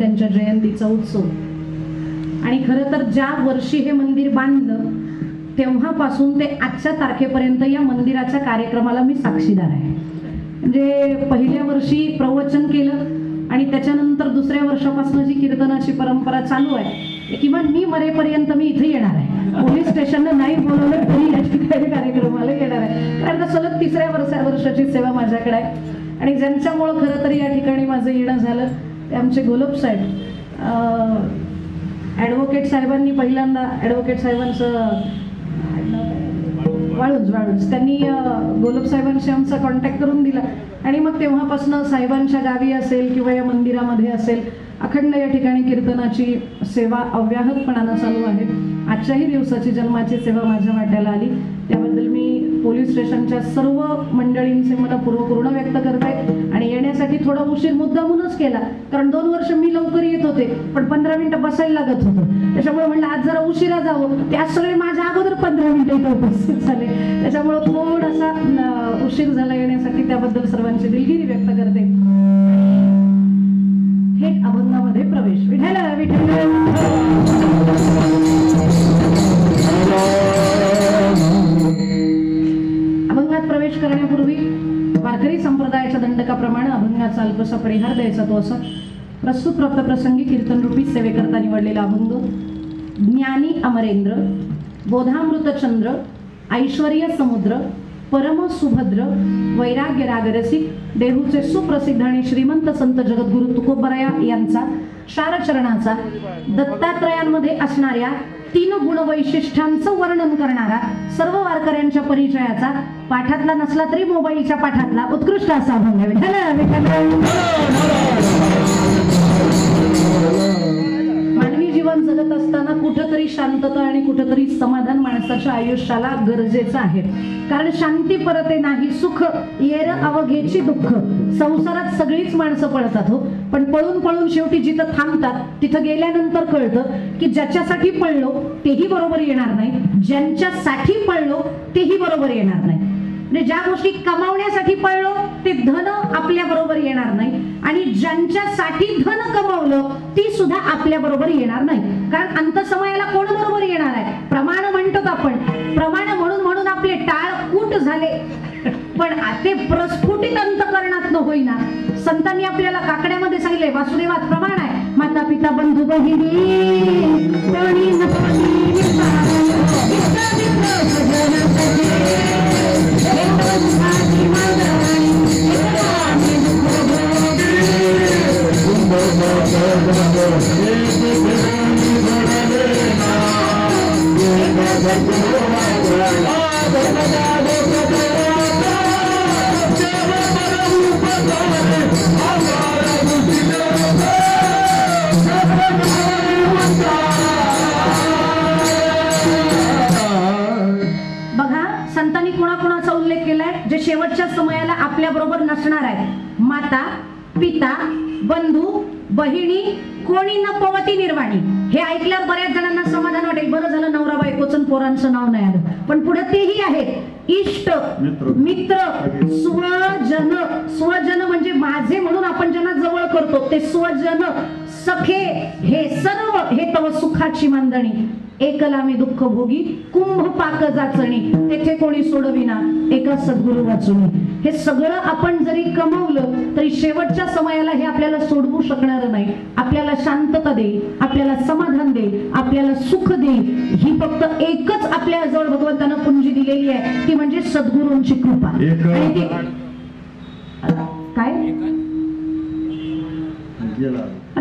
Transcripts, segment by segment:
त्यांच्या जयंतीचा उत्सव. आणि खरं तर ज्या वर्षी हे मंदिर बांधलं तेव्हापासून ते आजच्या तारखेपर्यंत या मंदिराच्या कार्यक्रमाला मी साक्षीदार आहे. म्हणजे पहिल्या वर्षी प्रवचन केलं आणि त्याच्यानंतर दुसऱ्या वर्षापासून जी कीर्तनाची परंपरा चालू आहे, किंवा मी मरेपर्यंत मी इथे येणार आहे. पोलीस स्टेशनला नाही बोलवलं तरी या ठिकाणी कार्यक्रमाला येणार आहे. कारण सलग तिसऱ्या वर्षाची सेवा माझ्याकडे आहे. आणि ज्यांच्यामुळं खरं तर या ठिकाणी माझं येणं झालं ते आमचे गोलब साहेब. ॲडव्होकेट साहेबांनी पहिल्यांदा ॲडव्होकेट साहेबांचं वाळूंज त्यांनी गोलब साहेबांशी आमचा कॉन्टॅक्ट करून दिला. आणि मग तेव्हापासून साहेबांच्या गावी असेल किंवा या मंदिरामध्ये असेल अखंड या ठिकाणी कीर्तनाची सेवा अव्याहतपणानं चालू आहे. आजच्याही दिवसाची जन्माची सेवा माझ्या वाट्याला आली त्याबद्दल मी पोलीस स्टेशनच्या सर्व मंडळींचे मला पूर्ण व्यक्त करते. आणि येण्यासाठी थोडा उशीर मुद्दामूनच केला, कारण 2 वर्ष मी लवकर येत होते पण 15 मिनिटं बसायला लागत होतं. त्याच्यामुळे म्हणलं आज जरा उशिरा जावं. त्या सगळे माझ्या अगोदर 15 मिनिटं इथं उपस्थित झाले, त्याच्यामुळे थोडासा उशीर झाला येण्यासाठी. त्याबद्दल सर्वांची दिलगिरी व्यक्त करते. थेट अभंगामध्ये प्रवेश. विठ्ठल अभंगात प्रवेश करण्यापूर्वी वारकरी संप्रदायाच्या दंडकाप्रमाणे अभंगाचा अल्पसा परिहार द्यायचा तो असा. प्रस्तुत प्राप्त प्रसंगी कीर्तनरूपी सेवेकरता निवडलेला अभंग ज्ञानी अमरेंद्र, बोधामृतचंद्र, ऐश्वर्य समुद्र, परम सुभद्र, वैराग्य रागरसिक, देहूचे सुप्रसिद्ध आणि श्रीमंत संत जगद्गुरु तुकोबराया यांचा शारचरणाचा दत्तात्रयांमध्ये असणाऱ्या 3 गुणवैशिष्ट्यांचं वर्णन करणारा सर्व वारकऱ्यांच्या परिचयाचा पाठातला नसला तरी मोबाईलच्या पाठातला उत्कृष्ट असा अभंग आहे. मानवी जीवन जगत असताना कुठेतरी शांतता आणि कुठेतरी समाधान माणसाच्या आयुष्याला गरजेचं आहे. कारण शांती परते नाही सुख, येर अवघेची दुःख. संसारात सगळीच माणसं पळतात हो, पण पळून पळून शेवटी जिथं थांबतात तिथं गेल्यानंतर कळतं की ज्याच्यासाठी पळलो तेही बरोबर येणार नाही, ज्यांच्यासाठी पळलो तेही बरोबर येणार नाही. म्हणजे ज्या गोष्टी कमावण्यासाठी पळलो ते धन आपल्या बरोबर येणार नाही, आणि ज्यांच्यासाठी धन कमावलं ती सुद्धा आपल्या बरोबर येणार नाही. कारण अंतसमयाला कोण बरोबर येणार आहे? प्रमाण म्हणतो आपण. प्रमाण म्हणून म्हणून आपले टाळ कूट झाले, पण ते प्रस्फुटित अंतकरणात न होईना. संतांनी आपल्याला काकड्यामध्ये सांगितले वासुदेवात प्रमाण आहे. माता पिता बंधू बहिणी बघा, संतांनी कोणाकोणाचा उल्लेख केलाय जे शेवटच्या समयाला आपल्या बरोबर नसणार आहे. माता पिता बंधू बहिणी कोणी न पवती निर्वाणी. हे ऐकल्यावर बऱ्याच जणांना समाधान वाटेल, बरं झालं नवरा बायकोचं पोरांचं नाव नाही आलं. पण पुढे तेही आहेत. इष्ट मित्र स्वजन. स्वजन म्हणजे माझे म्हणून आपण ज्यांना जवळ करतो ते स्वजन. सखे हे सर्व हे तव सुखाची मांदणी. एकला मी दुःख भोगी कुंभ पाक जाचणी. तेथे कोणी सोडविना एका सद्गुरु वाचुनी. हे सगळं आपण जरी कमवलं तरी शेवटच्या समयाला हे आपल्याला सोडवू शकणार नाही. आपल्याला शांतता देईल, आपल्याला समाधान देईल, आपल्याला सुख देईल. ही फक्त एकच आपल्या जवळ भगवंतानं पुंजी दिलेली आहे, ती म्हणजे सद्गुरूंची कृपा. आणि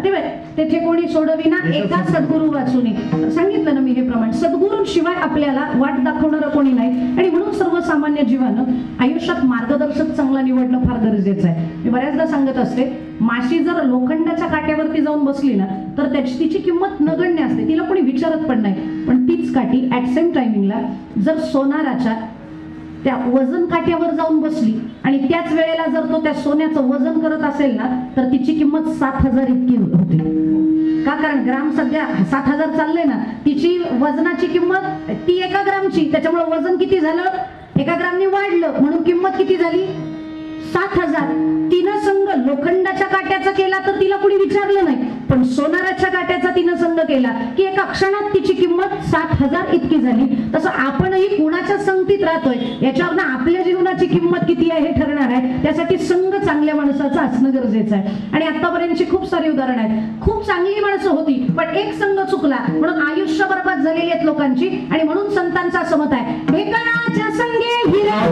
ती काय तेथे कोणी सोडविना एका सद्गुरु वाचुनी. सांगितलं ना मी हे प्रमाण. सद्गुरूंशिवाय आपल्याला वाट दाखवणारं कोणी नाही. आणि म्हणून सर्वसामान्य जीवानं आयुष्यात मार्गदर्शक चांगला निवडणं फार गरजेचं आहे. मी बऱ्याचदा सांगत असते, माशी जर लोखंडाच्या काट्यावरती जाऊन बसली ना तर तिची किंमत नगण्य असते, तिला कोणी विचारत पण नाही. पण तीच काठी ऍट सेम टायमिंगला जर सोनाराच्या त्या वजन काट्यावर जाऊन बसली आणि त्याच वेळेला जर तो त्या सोन्याचं वजन करत असेल ना तर तिची किंमत 7,000 इतकी होते. का? कारण ग्राम सध्या 7,000 चाललंय ना, तिची वजनाची किंमत ती 1 ग्रामची, त्याच्यामुळे वजन किती झालं? 1 ग्रामने वाढलं म्हणून किंमत किती झाली? 7,000. तिनं संघ लोखंडाच्या काट्याचा केला तर तिला कुणी विचारलं नाही. पण सोनाराच्या काट्याचा तिनं संग केला की एका क्षणात तिची किंमत 7,000 इतकी झाली. तसं आपणही कुणाच्या संगतीत राहतोय याच्यावरनं आपल्या जीवनाची किंमत किती आहे हे ठरणार आहे. त्यासाठी संग चांगल्या माणसाचं असणं गरजेचं आहे. आणि आतापर्यंतची खूप सारी उदाहरणं आहेत. खूप चांगली माणसं होती पण एक संघ चुकला म्हणून आयुष्य बरबाद झालेली आहेत लोकांची. आणि म्हणून संतांचा असं मत आहे, ढेकणाच्या संगे हिरा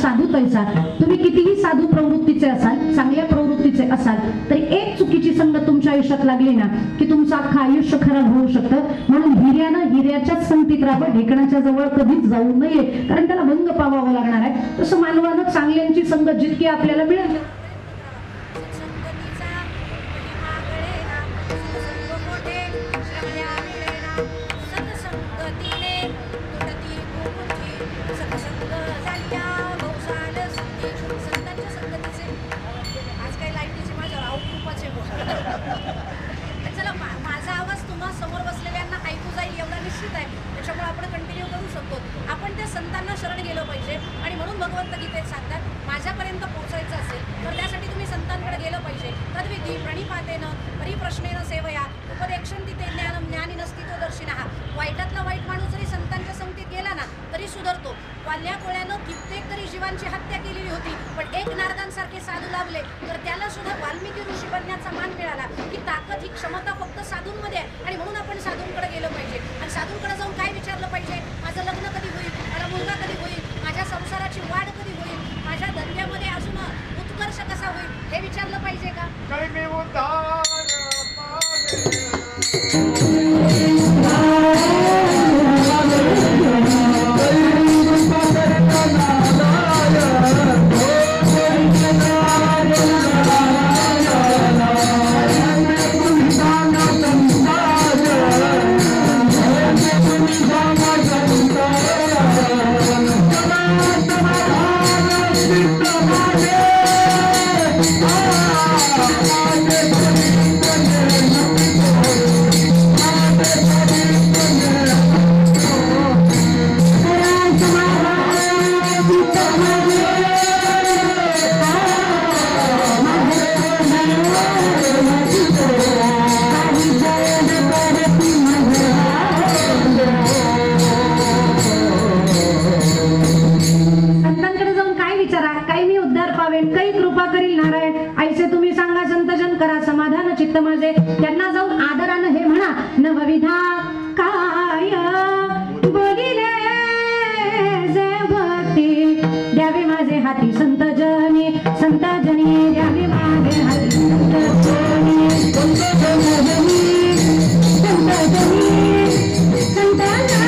साधू तैसा. तुम्ही कितीही साधू प्रवृत्तीचे असाल, चांगल्या प्रवृत्तीचे असाल तरी एक चुकीची संगत तुमच्या आयुष्यात लागली ना की तुमचं अख्खं आयुष्य खराब होऊ शकतं. म्हणून हिऱ्यानं हिऱ्याच्याच संगतीत राहावं, ढेकणाच्या जवळ कधीच जाऊ नये कारण त्याला भंग पावावं लागणार आहे. तसं मानवानं चांगल्यांची संगत जितकी आपल्याला मिळेल संतांना शरण गेलो पाहिजे. आणि म्हणून भगवंत गीतेत सांगतात, माझ्यापर्यंत पोहोचायचं असेल तर त्यासाठी तुम्ही संतांकडे गेलं पाहिजे. तद्विधी प्रणिपातेन परिप्रश्नेन सेवया उपदेक्षन्ति ते ज्ञानम ज्ञानिनस्तितो दर्शिनः. वाईटातला वाईट माणूस जरी संतांच्या संगतीत गेला ना तरी सुधारतो. वाल्या कोळ्यानं कित्येक तरी जीवांची हत्या केलेली होती पण एक नारदांसारखे साधू लाभले तर त्याला सुद्धा वाल्मिकी ऋषी बनण्याचा मान मिळाला. ही ताकद, ही क्षमता फक्त साधूंमध्ये आहे. आणि म्हणून आपण साधूंकडे गेलं पाहिजे. आणि साधूंकडे जाऊन काय विचारलं पाहिजे, माझं लग्न कधी होईल, मला मुलगा कधी होईल, माझ्या संसाराची वाढ कधी होईल, माझ्या धंद्यामध्ये अजून उत्कर्ष कसा होईल हे विचारलं पाहिजे का? त्यांना जाऊन आदरानं हे म्हणा, नवविधा काय बोलिले जे भक्ती द्यावे माझे हाती संतजनी, संतजनी द्यावे माझे हाती संतजनी, संतजनी, संतजनी, संतजनी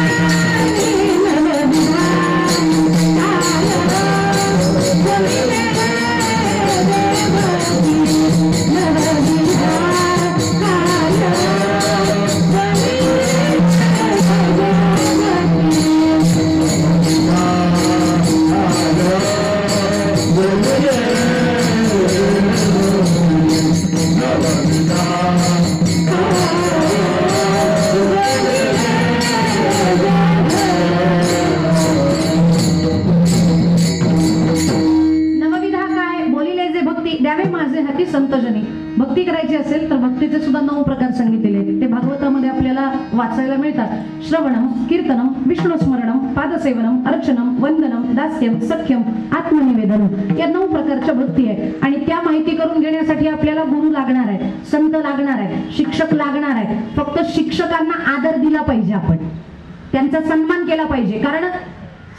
नवविधा काय बोलिले जे भक्ती नवविधा संतजनी. भक्ती करायची असेल तर भक्तीचे सुद्धा 9 प्रकार सांगितलेले आहेत. ते भागवतामध्ये आपल्याला वाचायला मिळतात. श्रवणम, कीर्तनम, विष्णुस्मरणम, पादसेवनम, अर्चनम, वंदनम, दास्यम, सख्यम, आत्मनिवेदनम या 9 प्रकारच्या भक्ती आहे. आणि त्या माहिती करून घेण्यासाठी आपल्याला गुरु लागणार आहे, संत लागणार आहे, शिक्षक लागणार आहे. फक्त शिक्षकांना आदर दिला पाहिजे, आपण त्यांचा सन्मान केला पाहिजे. कारण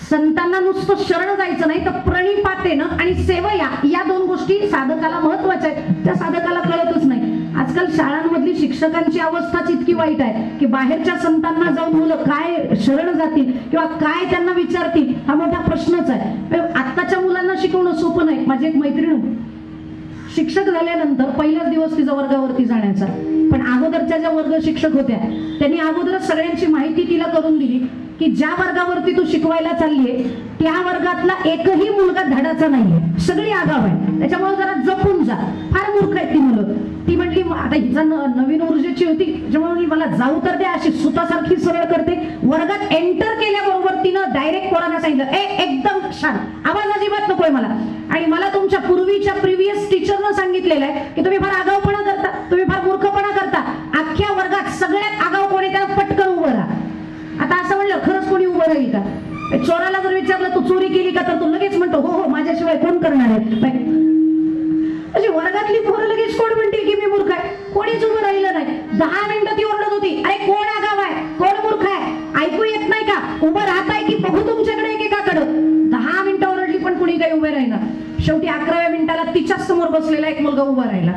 संतांना नुसतं शरण जायचं नाही, तर प्रणिपातेनं आणि सेवया या 2 गोष्टी साधकाला महत्वाच्या आहेत. त्या साधकाला कळतच नाही. आजकाल शाळांमधली शिक्षकांची अवस्थाच इतकी वाईट आहे की बाहेरच्या संतांना जाऊन मुलं काय शरण जातील किंवा काय त्यांना विचारतील हा मोठा प्रश्नच आहे. आत्ताच्या मुलांना शिकवणं सोपं नाही. माझी एक मैत्रीण शिक्षक झाल्यानंतर पहिलाच दिवस तिचा वर्गावरती जाण्याचा, पण अगोदरच्या ज्या वर्ग शिक्षक होत्या त्यांनी अगोदरच सगळ्यांची माहिती तिला करून दिली की ज्या वर्गावरती तू शिकवायला चाललीये त्या वर्गातला एकही मुलगा धडाचा नाहीये, सगळी आगाव आहे, त्याच्यामुळे जरा जपून जा. फार मूर्ख आहेत ती मुलं. ती म्हटली आता हिचा नवीन ऊर्जेची होती, त्याच्यामुळे मला जाऊ तर द्या, अशी सुतासारखी सरळ करते. वर्गात एंटर केल्याबरोबर तिनं डायरेक्ट पोरांना सांगितलं, एकदम छान, आवाज अजिबात नकोय मला. आणि मला तुमच्या पूर्वीच्या प्रिव्हियस टीचरनं सांगितलेलं आहे की तुम्ही फार आगाऊपणा करता, तुम्ही फार मूर्खपणा करता. अख्ख्या वर्गात सगळ्यात आगाऊ कोणी त्याला पटकन उभं राहा. आता असं म्हणलं खरंच कोणी उभं राहील का? चोराला जर विचारलं तू चोरी केली का, तर तो लगेच म्हणतो हो हो, माझ्याशिवाय कोण करणार आहे. म्हणजे वर्गातली पोरं लगेच कोण म्हणतील की मी मूर्ख आहे? कोणीच उभं राहिलं नाही. 10 मिनिटं ती ओरडत होती, अरे कोण आगाव आहे, कोण मूर्ख आहे, ऐकू येत नाही का, उभं राहताय की बघू तुमच्याकडे एकेकाकडं. 10 मिनिटं ओरडली पण कुणी काही उभे राहिला. शेवटी 11व्या मिनिटाला तिच्याच समोर बसलेला एक मुलगा उभा राहिला.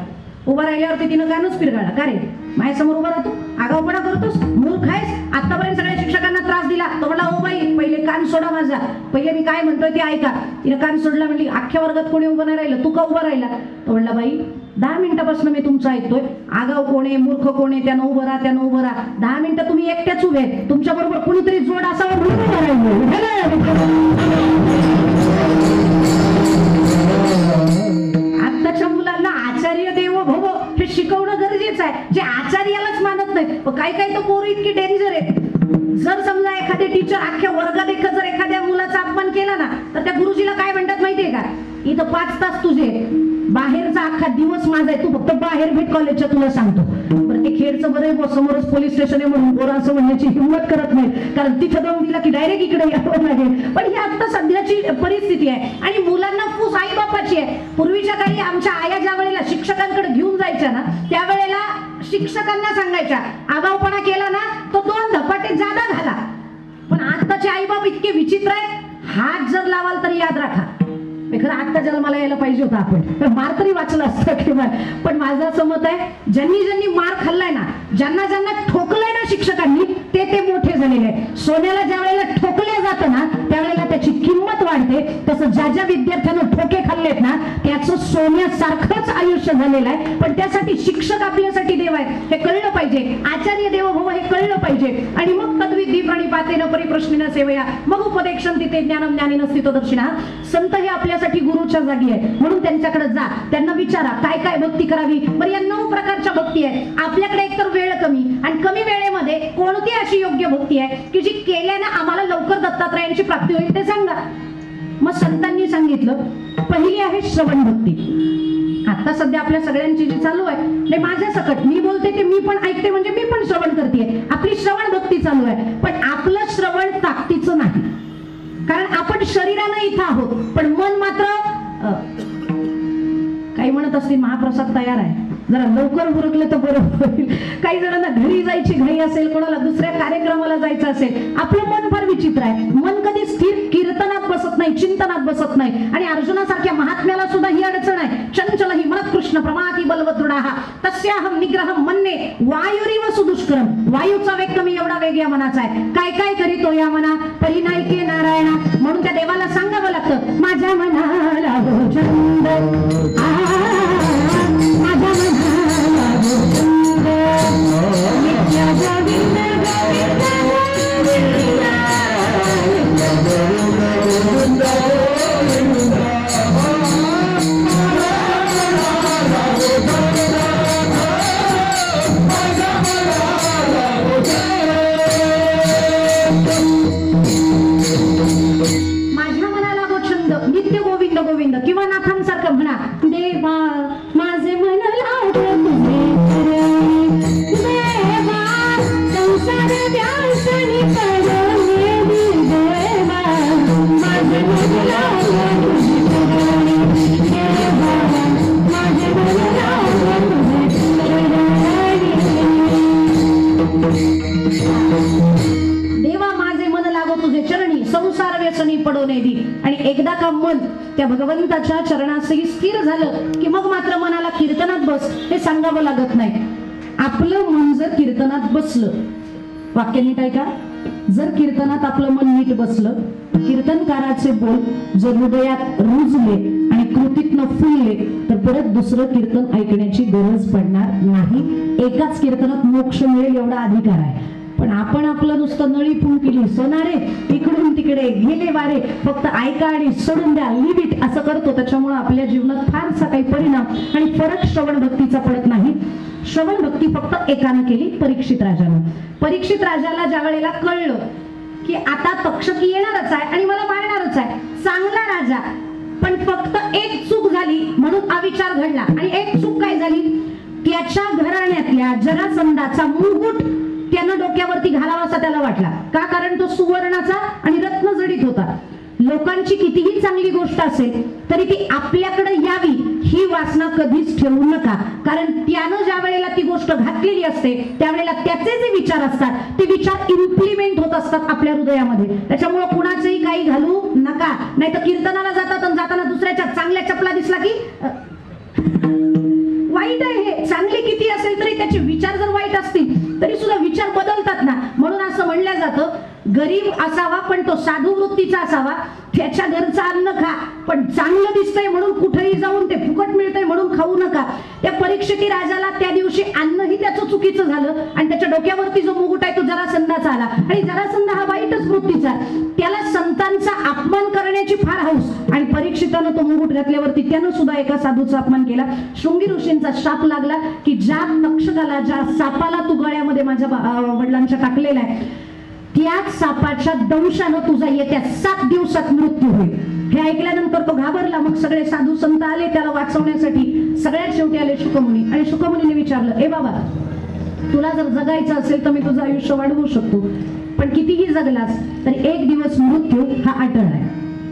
उभा राहिल्यावरती तिनं गाणंच पिरगाळा, का रे माझ्यासमोर उभा राहतो, आगाऊपणा करतोस, मूर्ख आहेस, आतापर्यंत सगळ्या शिक्षकांना त्रास दिला. तो म्हणला हो बाई पहिले कान सोडा माझा, पहिले मी काय म्हणतोय ते ऐका. तिनं कान सोडला. म्हणली अख्ख्या वर्गात कोणी उभं नाही राहिलं, तू का उभा राहिला? तो म्हणला बाई 10 मिनिटापासून मी तुमचं ऐकतोय, आगाव कोणे मूर्ख कोणे, त्यानं उभं राहा, त्यानं उभं राहा. 10 मिनिटं तुम्ही एकट्याच उभे आहेत, तुमच्या बरोबर कुणीतरी जोड असावं म्हणून उभं राहिलं. आत्ताच्या मुलांना आचार्य देवो भव हे शिकवणं गरजेचं आहे, जे आचार्यालाच मानत नाही. काही काही तर पोरं इतकी डेंजर आहे. जर समजा एखादे टीचर अख्ख्या वर्गात जर एखाद्या मुलाचा अपमान केला ना, तर त्या गुरुजीला काय म्हणतात माहितीये का, इथं 5 तास तुझे, बाहेरचा अख्खा दिवस माझा आहे, तू फक्त बाहेर भेट कॉलेजच्या, तुला सांगतो. बरं ते खेडचं बरं आहे, समोरच पोलीस स्टेशन आहे म्हणून पोरं असं म्हणण्याची हिंमत करत नाही, कारण तिथं जाऊन दिला की डायरेक्ट इकडे यावं लागेल. पण ही आता सध्याची परिस्थिती आहे आणि मुलांना फूस आई बापाची आहे. पूर्वीच्या काळी आमच्या आया ज्या वेळेला शिक्षकांकडे घेऊन जायच्या ना, त्यावेळेला शिक्षकांना सांगायच्या आगाऊपणा केला ना तो 2 धपाटे जादा घाला. पण आताचे आई बाप इतके विचित्र आहेत, हात जर लावाल तरी याद राखा. खरं आत्ता जन्माला यायला पाहिजे होता आपण, मार तरी वाचला असता किंवा. पण माझं असं मत आहे, ज्यांनी ज्यांनी मार खाल्लाय ना, ज्यांना ज्यांना ठोकलंय ना शिक्षकांनी, ते ते मोठे झालेले आहेत. सोन्याला ज्या वेळेला ठोकल्या जातं ना त्यावेळेला त्याची किंमत वाढते. तसं ज्या ज्या विद्यार्थ्यांना ठोके खाल्लेत ना त्याचं सोन्यासारखंच आयुष्य झालेलं आहे. पण त्यासाठी शिक्षक आपल्यासाठी देव आहे हे कळलं पाहिजे, आचार्य देवो भव हे कळलं पाहिजे. आणि मग तद्विधी प्रणिपातेन परिप्रश्नेन सेवया मग उपदेक्षं तिथे ज्ञानम ज्ञानिन स्थितदर्शिनः. संत हे आपल्यासाठी गुरुच्या जागी आहे, म्हणून त्यांच्याकडे जा, त्यांना विचारा काय काय भक्ती करावी. बरं या 9 प्रकारच्या भक्ती आहेत. आपल्याकडे एकतर वेळ कमी आणि कमी वेळेमध्ये कोणती अशी योग्य भक्ती आहे की जी केल्यानं आम्हाला लवकर दत्तात्रयांची प्राप्ती होईल ते सांगा. मग संतांनी सांगितलं, पहिली आहे श्रवण भक्ती. आता सध्या आपल्या सगळ्यांची जी चालू आहे, नाही माझ्या सकट मी बोलते ते मी पण ऐकते, म्हणजे मी पण श्रवण करते. आपली श्रवण भक्ती चालू आहे, पण आपलं श्रवण ताकदीचं नाही. कारण आपण शरीरानं इथं आहोत, पण मन मात्र काही म्हणत असतील महाप्रसाद तयार आहे, जरा लवकर उरकलं तर बरं होईल. काही जणांना घरी जायची घाई असेल, कोणाला दुसऱ्या कार्यक्रमाला जायचं असेल. आपलं मन फार विचित्र आहे. मन कधी स्थिर कीर्तनात बसत नाही, चिंतनात बसत नाही. आणि अर्जुनासारख्या महात्म्याला सुद्धा ही अडचण आहे. चंचल ही मनः कृष्ण प्रमाती बलवदृढः तस्याहं निग्रहं मन्ये वायुरिव सुदुष्करम. वायूचा वेग कमी एवढा वेग या मनाचा आहे. काय काय करीतो या मना परिनायके नारायणा. म्हणून त्या देवाला सांगावं लागतं, माझ्या मनाला हो छंद, माझ्या मनाला हो छंद, नित्य गोविंद गोविंद गोविंद किंवा नाथांसारखं म्हणा, देवा माझे मन लावते तुझे देवा संसार व्यासनी करणे तुझे चरणी संसार व्यसनी पडोने दी. आणि एकदा का मन त्या भगवंताच्या चरणाशी स्थिर झालं की मग मात्र मनाला कीर्तनात बस हे सांगावं लागत नाही. आपलं मन जर कीर्तनात बसलं, वाक्य नीट ऐका, जर कीर्तनात आपलं मन नीट बसलं, कीर्तनकाराचे बोल जर हृदयात रुजले आणि कृतीतनं फुलले तर परत दुसरं कीर्तन ऐकण्याची गरज पडणार नाही. एकाच कीर्तनात मोक्ष मिळेल एवढा अधिकार आहे. पण आपण आपलं नुसतं नळी फुंकिली सोनारे इकडून तिकडे गेले वारे, फक्त ऐका आणि सोडून द्या, लिव्ह इट असं करतो. त्याच्यामुळे आपल्या जीवनात फारसा काही परिणाम आणि फरक श्रवण भक्तीचा पडत नाही. श्रवण भक्ती फक्त एकानं केली, परीक्षित राजानं. परीक्षित राजाला ज्या वेळेला कळलं की आता तक्षकी येणारच आहे आणि मला मारणारच आहे, चांगला राजा, पण फक्त एक चूक झाली म्हणून अविचार घडला. आणि एक चूक काय झाली, त्याच्या घराण्यातल्या जरासंधाचा मुकुट त्यानं डोक्यावरती घालावासा त्याला वाटला. का? कारण तो सुवर्णाचा आणि रत्न जडित होता. लोकांची कितीही चांगली गोष्ट असेल तरी ती आपल्याकडे यावी ही वासना कधीच ठेवू नका. कारण त्यानं ज्या वेळेला ती गोष्ट घातलेली असते त्यावेळेला त्याचे जे विचार असतात ते विचार इम्प्लिमेंट होत असतात आपल्या हृदयामध्ये. त्याच्यामुळे कुणाचंही काही घालू नका. नाही तर कीर्तनाला जातात आणि जाताना दुसऱ्याच्या चांगल्या चपला दिसला की वाईट आहे. हे चांगली किती असेल तरी त्याचे विचार जर वाईट असतील तरी सुद्धा विचार बदलतात ना. म्हणून असं म्हणलं जातं, गरीब असावा पण तो साधू वृत्तीचा असावा, त्याच्या घरचं अन्न खा, पण चांगलं दिसतंय म्हणून कुठेही जाऊन ते फुकट मिळतंय म्हणून खाऊ नका. त्या परीक्षिती राजाला त्या दिवशी अन्नही त्याचं चुकीचं झालं आणि त्याच्या डोक्यावरती जो मुकुट आहे तो जरासंधाचा आला. आणि जरासंध हा वाईटच वृत्तीचा, त्याला संतांचा अपमान करण्याची फार हौस. आणि परीक्षितानं तो मुकुट घातल्यावरती त्यानं सुद्धा एका साधूचा अपमान केला. शृंगी ऋषींचा शाप लागला की ज्या तक्षकाला, ज्या सापाला तू गळ्यामध्ये माझ्या वडिलांच्या टाकलेला आहे त्याच सापाच्या दंशानं तुझा येत्या 7 दिवसात मृत्यू होईल. हे ऐकल्यानंतर तो घाबरला. मग सगळे साधू संत आले त्याला वाचवण्यासाठी. सगळ्यात शेवटी आले शुकमुनी. आणि शुकमुनीने विचारलं, ए बाबा, तुला जर जगायचं असेल तर मी तुझं आयुष्य वाढवू शकतो, पण कितीही जगलास तरी एक दिवस मृत्यू हा अटळ आहे.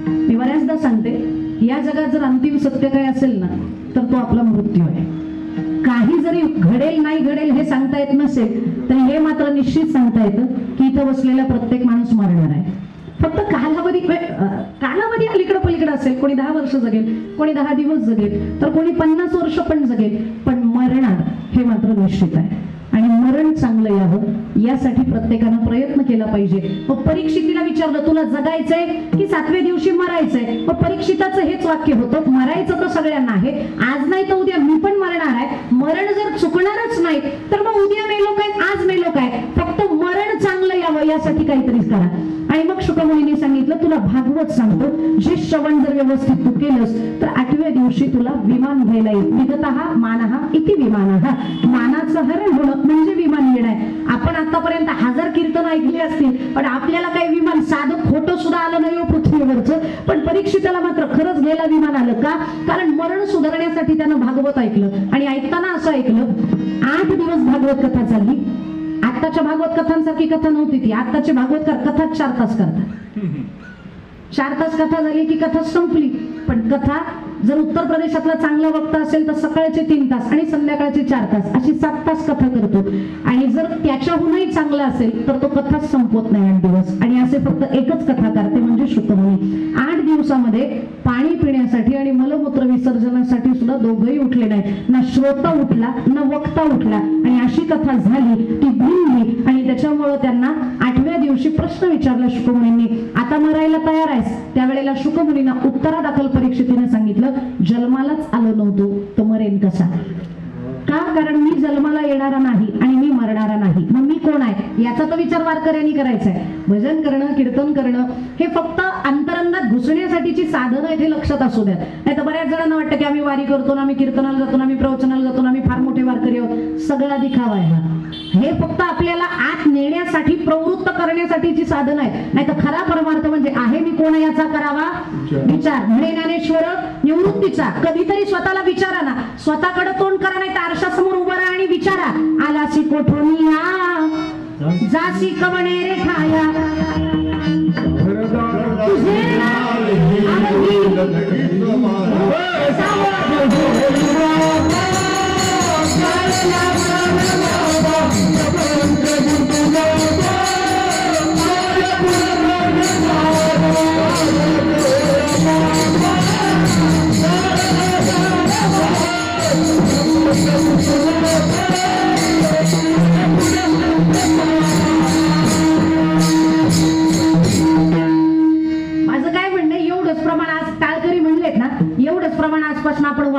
मी बऱ्याचदा सांगते, या जगात जर अंतिम सत्य काय असेल ना तर तो आपला मृत्यू आहे. काही जरी घडेल नाही घडेल हे सांगता येत नसेल तरी हे मात्र निश्चित सांगता येतं की इथं बसलेला प्रत्येक माणूस मरणार आहे. फक्त कालावधी अलीकडे पलीकडे असेल. कोणी 10 वर्ष जगेल, कोणी 10 दिवस जगेल, तर कोणी 50 वर्ष पण जगेल, पण मरणार हे मात्र निश्चित आहे. आणि मरण चांगलं यावं यासाठी प्रत्येकानं प्रयत्न केला पाहिजे. मग परीक्षितीला विचारलं, तुला जगायचंय की 7व्या दिवशी मरायचंय? मग परीक्षिताचं हेच वाक्य होतं, मरायचं तर सगळ्यांना आहे, आज नाही तर उद्या मी पण मरणार आहे. मरण जर चुकणारच नाही तर मग उद्या मेलो काय, आज मेलो काय, फक्त मरण चांगलं यावं यासाठी काहीतरी करा. आणि मग शुकमुनीने सांगितलं, तुला भागवत सांगतो, जे श्रवण जर व्यवस्थित तू केलंस तर 8व्या दिवशी तुला विमान घ्यायला येईल. विगतः मानः इति विमानः. मानाचं हरण होणं म्हणजे विमान येणं आहे. आपण आतापर्यंत 1000 कीर्तन ऐकली असतील पण आपल्याला काही विमान साधं खोटं सुद्धा आलं नाही पृथ्वीवरचं. पण परीक्षिताला मात्र खरंच गेला विमान आलं. का? कारण मरण सुधारण्यासाठी त्यानं भागवत ऐकलं. आणि ऐकताना असं ऐकलं, 8 दिवस भागवत कथा चालली. आत्ताच्या भागवत कथांसारखी कथा नव्हती ती. आत्ताचे भागवतकार कथा 4 तास करतात. 4 तास कथा झाली की कथा संपली. पण कथा जर उत्तर प्रदेशातला चांगला वक्ता असेल तर सकाळचे 3 तास आणि संध्याकाळचे 4 तास अशी 7 तास कथा करतो. आणि जर त्याच्याहूनही चांगला असेल तर तो कथाच संपवत नाही 8 दिवस. आणि असे फक्त एकच कथाकार ते म्हणजे शुकमुनी. 8 दिवसामध्ये पाणी पिण्यासाठी आणि मलमूत्र विसर्जनासाठी सुद्धा दोघंही उठले नाही. ना श्रोता उठला ना वक्ता उठला. आणि अशी कथा झाली ती भिनली. आणि त्याच्यामुळं त्यांना 8व्या दिवशी प्रश्न विचारला शुकमुनींनी, आता मरायला तयार आहेस? त्यावेळेला शुकमुनींना उत्तरादाखल परीक्षितीने सांगितलं, जन्मालाच आलो नव्हतो तर मरेन कसा? का? कारण मी जन्माला येणारा नाही आणि मी मरणारा नाही. मग मी कोण आहे याचा तो विचार वारकऱ्यांनी करायचा आहे. भजन करणं, कीर्तन करणं हे फक्त अंतरंगात घुसण्यासाठीची साधनं आहे, हे लक्षात असू द्या. नाही तर बऱ्याच जणांना वाटतं की आम्ही वारी करतो ना, आम्ही कीर्तनाला जातो ना, आम्ही प्रवचनाला जातो ना, आम्ही फार मोठे वारकरी आहोत. सगळा दिखावा आहे हा. हे फक्त आपल्याला आत नेण्यासाठी, प्रवृत्त करण्यासाठीची साधन आहे. नाही तर खरा परमार्थ म्हणजे आहे मी कोण याचा करावा विचार. म्हणे ज्ञानेश्वर निवृत्तीचा. कधीतरी स्वतःला विचारा ना, स्वतःकडे तोंड करा, नाही तर आरशासमोर उभं राहा आणि विचारा, आलासी कोठून या, जासी कवणे रे ठाया, तुझे आवडी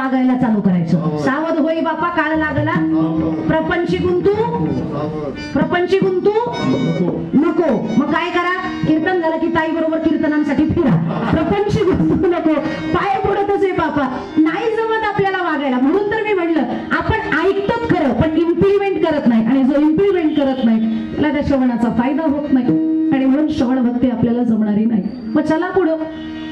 वागायला चालू करायचं. सावध होई बापा काळ लागला, प्रपंची गुंतू नको. मग काय करा, कीर्तन झालं की ताई बरोबर कीर्तनांसाठी फिरा. प्रपंची गुंतू नको, पाय पडतच आहे बापा. नाही जमत आपल्याला वागायला. म्हणून तर मी म्हणलं आपण ऐकतो खरं पण इम्प्लिमेंट करत नाही, आणि जो इम्प्लिमेंट करत नाही त्याला त्या श्रवणाचा फायदा होत नाही, आणि म्हणून श्रवण भक्ती आपल्याला जमणारी नाही. मग चला पुढं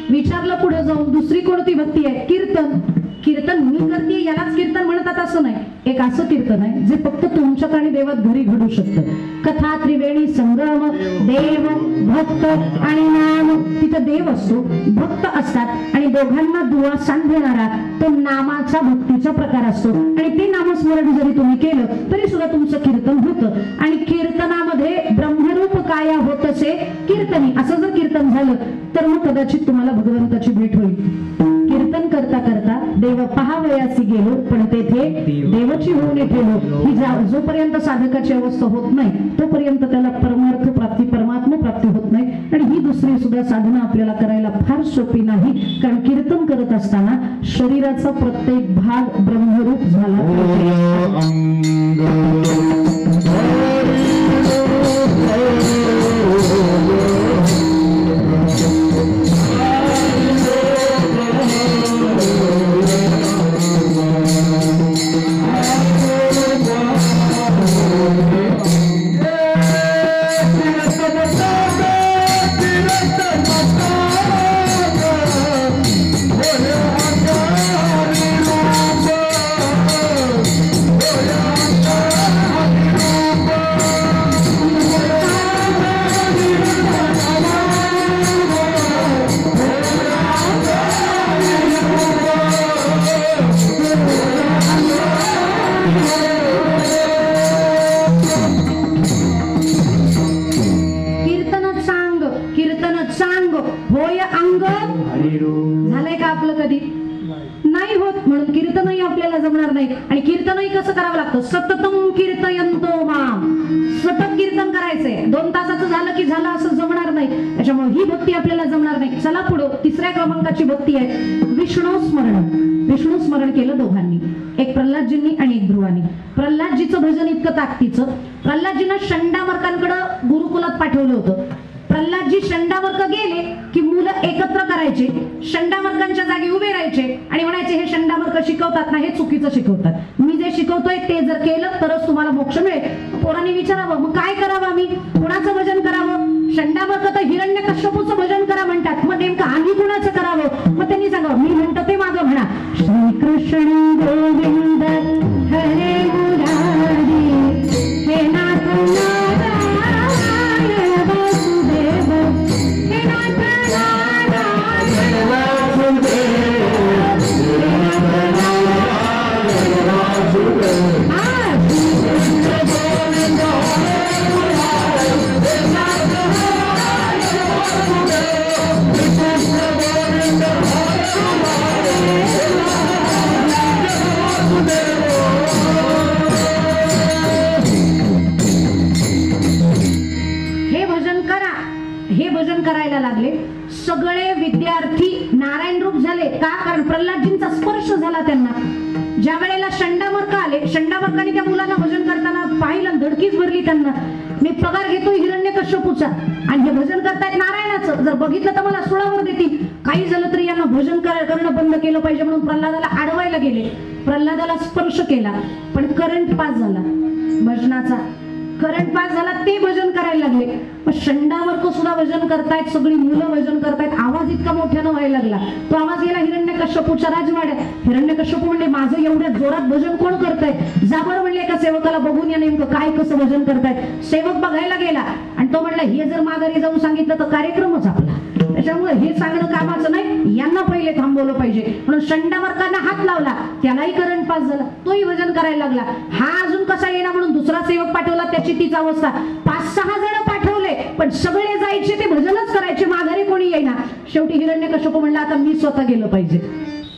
विचारलं, पुढे जाऊन दुसरी कोणती भक्ती आहे? कीर्तन. कीर्तन मी करते यालाच कीर्तन म्हणतात असं नाही. एक असं कीर्तन आहे जे फक्त तुमच्यात आणि देवात घरी घडू शकतं. कथा त्रिवेणी संगम, देव भक्त आणि नाम. तिथं देव असतो, भक्त असतात, आणि दोघांना दुवा सांगणारा तो नामाचा भक्तीचा प्रकार असतो. आणि ते नामस्मरण जरी तुम्ही केलं तरी सुद्धा तुमचं कीर्तन होतं. आणि कीर्तनामध्ये ब्रह्मरूप काया होत असे कीर्तनी, असं जर कीर्तन झालं तर मग कदाचित तुम्हाला भगवंताची भेट होईल. कीर्तन करता करता देव पहावयासी गेलो पण तेथे देवाची होऊन ठेवलो. ही जोपर्यंत साधकाची अवस्था होत नाही तोपर्यंत त्याला परमार्थ प्राप्ती, परमात्मा प्राप्ती होत नाही. आणि ही दुसरी सुद्धा साधना आपल्याला करायला फार सोपी नाही, कारण कीर्तन करत असताना शरीराचा प्रत्येक भाग ब्रह्मरूप झाला झालंय का आपलं? कधी नाही होत. म्हणून कीर्तनही आपल्याला जमणार नाही. आणि कीर्तनही कसं करावं लागतं? सततम कीर्तयंतो माम. सतत कीर्तन करायचंय. 2 तासाचं झालं की झालं असं जमणार नाही. त्याच्यामुळे ही भक्ती आपल्याला जमणार नाही. चला पुढं 3ऱ्या क्रमांकाची भक्ती आहे विष्णू स्मरण. विष्णू स्मरण केलं दोघांनी, एक प्रल्हादजींनी आणि एक ध्रुवानी. प्रल्हादजीचं भजन इतकं ताकदीचं, प्रल्हादजींना षंडामर्कांकडे गुरुकुलात पाठवलं होतं. प्रल्हादजी षंडामर्क गेले की मुलं एकत्र करायचे, षंडामर्कांच्या जागी उभे राहायचे आणि म्हणायचे हे षंडामर्क शिकवतात ना, हे चुकीचं शिकवतात. मी जे शिकवतोय ते जर केलं तरच तुम्हाला मोक्ष मिळेल. पोरांनी विचारावं मग काय करावं आम्ही? कुणाचं भजन करावं? षंडामर्क तर हिरण्यकश्यपूचं भजन करा म्हणतात. मग नेमकं आम्ही कुणाचं करावं? मग त्यांनी सांगावं मी म्हणतो ते मागं म्हणा, श्रीकृष्ण गोविंद हरे मुरारी हे नाथ करायला लागले. सगळे विद्यार्थी नारायण रूप झाले. का? कारण प्रल्हादजींचा स्पर्श झाला त्यांना. ज्या वेळेला षंडामर्क आले, षंडामर्कांनी त्या मुलांना भजन करताना पाहिलं, धडकीच भरली त्यांना. मी पगार घेतोय हिरण्यकश्यपूचा आणि हे भजन करतायत नारायणाचं, जर बघितलं तर मला सुळावर देतील. काही झालं तरी यांना भजन करणं बंद केलं पाहिजे म्हणून प्रल्हादाला अडवायला गेले. प्रल्हादाला स्पर्श केला पण करंट पास झाला भजनाचा. करंट पास झाला, ते भजन करायला लागले. पण षंडामर्क सुद्धा भजन करतायत, सगळी मुलं भजन करतायत. आवाज इतका मोठ्यानं व्हायला लागला. तो आवाज गेला हिरण्यकश्यपूच्या राजवाड्यात. हिरण्यकश्यपू म्हणले माझं एवढ्या जोरात भजन कोण करताय? जा बरं म्हणले एका सेवकाला बघून या नेमकं काय कसं भजन करतायत. सेवक बघायला गेला आणि तो म्हणला हे जर माघारी जाऊन सांगितलं तर कार्यक्रमच आपला. त्याच्यामुळे हे सांगणं कामाचं नाही, यांना पहिले थांबवलं पाहिजे. म्हणून षंडामर्कांना हात लावला, त्यालाही करंट पास झाला, तोही भजन करायला लागला. हा अजून कसा येणार म्हणून दुसरा सेवक पाठवला, त्याची तीच अवस्था. 5-6 जण पाठवले पण सगळे जायचे ते भजनच करायचे, माघारी कोणी येईना. शेवटी हिरण्यकश्यपू म्हणला आता मी स्वतः गेलो पाहिजे.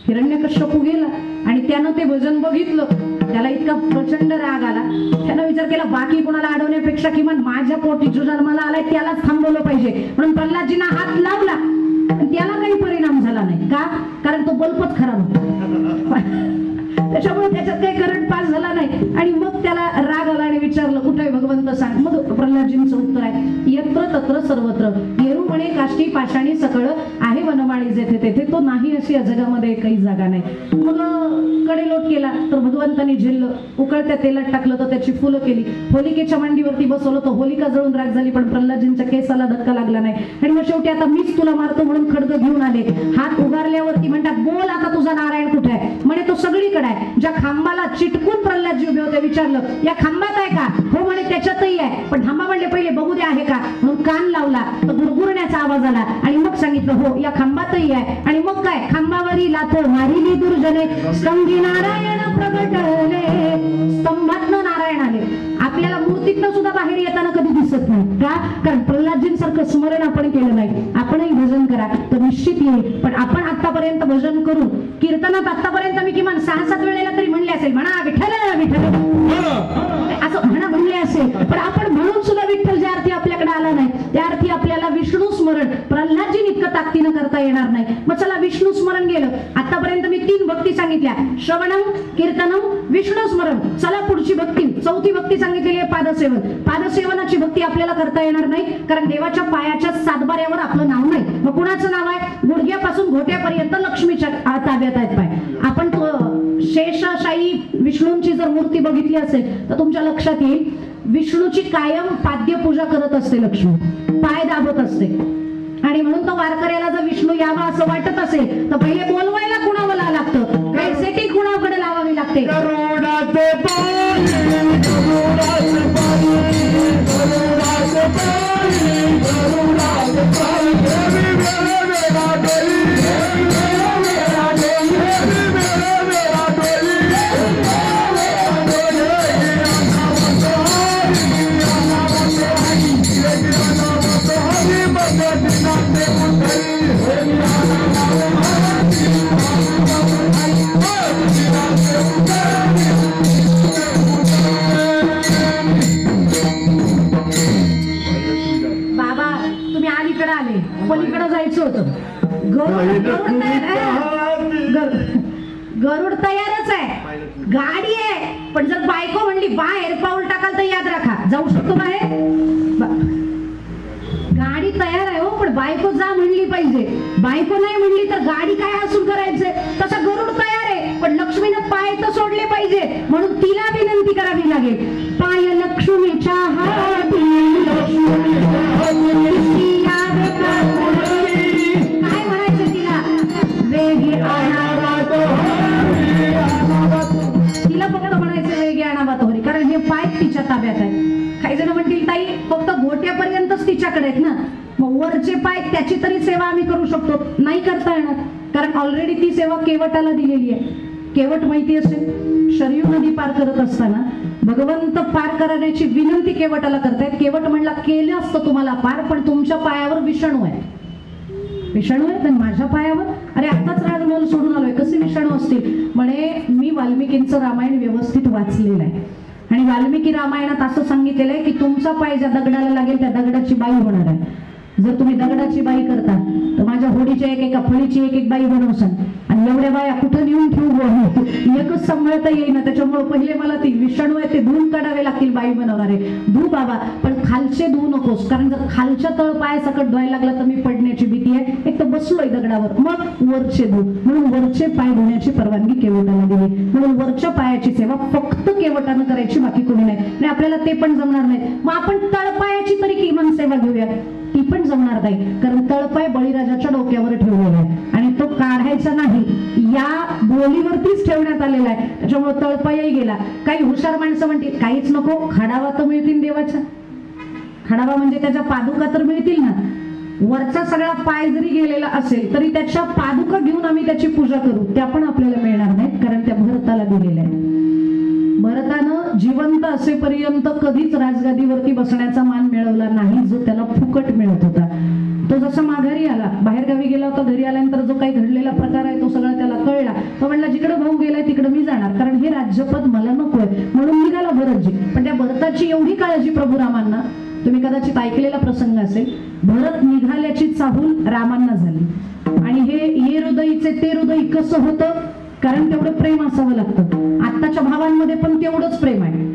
हिरण्यकश्यपू गेला आणि त्यानं ते भजन बघितलं. त्याला इतका प्रचंड राग आला. त्यानं विचार केला बाकी कोणाला अडवण्यापेक्षा किमान माझ्या पोटी जो जन्माला आलाय त्यालाच थांबवलं पाहिजे. म्हणून प्रल्हादजींना हात लावला पण त्याला काही परिणाम झाला नाही. का? कारण तो बल्बच खराब होता. त्याच्यामुळे त्याच्यात काही करंट पास झाला नाही आणि मग त्याला राग आला आणि विचारलं कुठे आहे भगवंत सांग. मग प्रल्हादजींचं उत्तर आहे यत्र तत्र सर्वत्र येरू म्हणे काष्टी पाषाणी सकळ आहे वनमाळी जेथे तेथे तो नाही अशी या जगामध्ये एकही जागा नाही. मग कडेलोट केला तर भगवंतांनी झेललं, उकळत्या तेलात टाकलं तर त्याची फुलं केली, होलिकेच्या मांडीवरती बसवलं तर होलिका जळून राख झाली पण प्रल्हादजींच्या केसाला धक्का लागला नाही. आणि मग शेवटी आता मीच तुला मारतो म्हणून खड्ग घेऊन आले. हात उगारल्यावरती म्हणतात बोल आता तुझा नारायण कुठे आहे. म्हणे तो सगळीकडे आहे. ज्या खांबाला चिटकून प्रल्हादजी उभे होते विचारलं या खांबात आहे का. हो म्हणे त्याच्यातही आहे. पण थांबा म्हणले पहिले बघू दे आहे का. म्हणून कान लावला तर गुरगुरण्याचा आवाज आला आणि मग सांगितलं हो या खांबातही आहे. आणि मग काय खांबावरी लाथ मारिली दुर्जने स्तंभी नारायण प्रगटले. स्तंभातनं नारायण आले. आपल्याला मूर्तीतनं सुद्धा बाहेर येताना कधी दिसत नाही का, कारण प्रल्हादजींसारखं स्मरण आपण केलं नाही. आपणही भजन करा तर निश्चित येईल. पण आपण आतापर्यंत भजन करून कीर्तनात आतापर्यंत मी किमान 6-7 वेळेला तरी म्हणले असेल म्हणा विठ्ठल विठ्ठल असं म्हणले असेल. पण आपण म्हणून सुद्धा विठ्ठल ज्या अर्थी आपल्याकडे आला नाही त्या अर्थी आपल्याला विष्णू स्मरण प्रल्हादजी इतकं ताकदीनं करता येणार नाही. मग चला विष्णू स्मरण गेलं. आतापर्यंत मी 3 भक्ती सांगितल्या श्रवणम कीर्तनम विष्णू स्मरण. चला पुढची भक्ती चौथी भक्ती सांगितलेली आहे पादसेवन. पादसेवनाची भक्ती आपल्याला करता येणार नाही कारण देवाच्या पायाच्या सातबाऱ्यावर आपलं नाव नाही. मग कुणाचं नाव आहे. गुडघ्यापासून घोट्यापर्यंत लक्ष्मीच्या ताब्यात आहेत पाय. आपण शेषशाही विष्णूंची जर मूर्ती बघितली असेल तर तुमच्या लक्षात येईल विष्णूची कायम पाद्य पूजा करत असते लक्ष्मी, पाय दाबत असते. आणि म्हणून तो वारकऱ्याला जर विष्णू यावा असं वाटत असेल तर पहिले बोलवायला कुणाला लागतं, काय सेटिंग कुणाकडे लावावी लागते. पलीकडे जायचं होतं. गरुड तयारच आहे, गाडी आहे. पण जर बायको म्हणली बाहेर पाऊल टाकाल तर याद राखा जाऊ शकतो बाहेर. गाडी तयार आहे हो पण बायको जा म्हणली पाहिजे. बायको नाही म्हणली तर गाडी काय हसून करायचंय. तसा गरुड तयार आहे पण लक्ष्मीनं पाय तर सोडले पाहिजे म्हणून तिला विनंती करावी लागेल. पाय लक्ष्मीच्या हाती काय म्हणायचं तिला वेगी आणावा तिला फक्त म्हणायचं वेगी आणावा तोरी कारण हे पाय तिच्या ताब्यात आहेत. काही जण म्हणतील ताई फक्त गोट्यापर्यंतच तिच्याकडे आहेत ना मग वरचे पाय त्याची तरी सेवा आम्ही करू शकतो. नाही करता येणार कारण ऑलरेडी ती सेवा केवटाला दिलेली आहे. केवट माहिती असेल शरयू नदी पार करत असताना भगवंत पार करण्याची विनंती केवटाला करतायत. केवट म्हणला केलं असतं तुम्हाला पार पण तुमच्या पायावर विषाणू आहे. विषाणू आहे तर माझ्या पायावर अरे आताच राजमहल सोडून आलोय कसे विषाणू असतील. म्हणे मी वाल्मिकींचं रामायण व्यवस्थित वाचलेलं आहे आणि वाल्मिकी रामायणात असं सांगितलेलं आहे की तुमचा पाय ज्या दगडाला लागेल त्या दगडाची बाई होणार आहे. जर तुम्ही दगडाची बाई करता तर माझ्या होडीच्या एका फळीची एक बाई बनवसान आणि एवढ्या बाया कुठं नेऊन ठेवू एकच सांभाळता येईना. त्याच्यामुळे पहिले मला ती विषाणू आहे ते धुवून काढावे लागतील बाई बनवणारे. धू बाबा पण खालचे धुवू नकोस कारण जर खालच्या तळ पाय सकट धुवायला लागला तर मी पडण्याची भीती आहे. एक तर बसलोय दगडावर मग वरचे धू म्हणून वरचे पाय धुण्याची परवानगी केवटाला दिली. म्हणून वरच्या पायाची सेवा फक्त केवटानं करायची बाकी कोणी नाही. आणि आपल्याला ते पण जमणार नाही मग आपण तळपायाची तरी किमान सेवा घेऊया. ती पण जमणार नाही कारण तळपाय बळीराजाच्या डोक्यावर ठेवलेला आहे आणि तो काढायचा नाही या बोलीवरतीच ठेवण्यात आलेला आहे. त्याच्यामुळे तळपायही गेला. काही हुशार माणसं म्हणतील काहीच नको खडावा तर मिळतील देवाच्या. खडावा म्हणजे त्याच्या पादुका तर मिळतील ना. वरचा सगळा पाय जरी गेलेला असेल तरी त्याच्या पादुका घेऊन आम्ही त्याची पूजा करू त्या पण आपल्याला मिळणार नाहीत कारण त्या भरताला दिलेल्या आहेत. भरतानं जिवंत असेपर्यंत कधीच राजगादीवरती बसण्याचा मान मिळवला नाही जो त्याला फुकट मिळत होता. तो जसा माघारी आला बाहेर गावी गेला होता घरी आल्यानंतर जो काही घडलेला प्रकार आहे तो सगळा त्याला कळला. तो म्हणला जिकडे भाऊ गेलाय तिकडे मी जाणार कारण हे राज्यपद मला नकोय म्हणून निघाला भरतजी. पण त्या भरताची एवढी काळजी प्रभू रामांना तुम्ही कदाचित ऐकलेला प्रसंग असेल. भरत निघाल्याची चाहूल रामांना झाली आणि हे हृदयीचे ते हृदय कसं होतं कारण तेवढं प्रेम असावं लागतं. आत्ताच्या भावांमध्ये पण तेवढंच प्रेम आहे.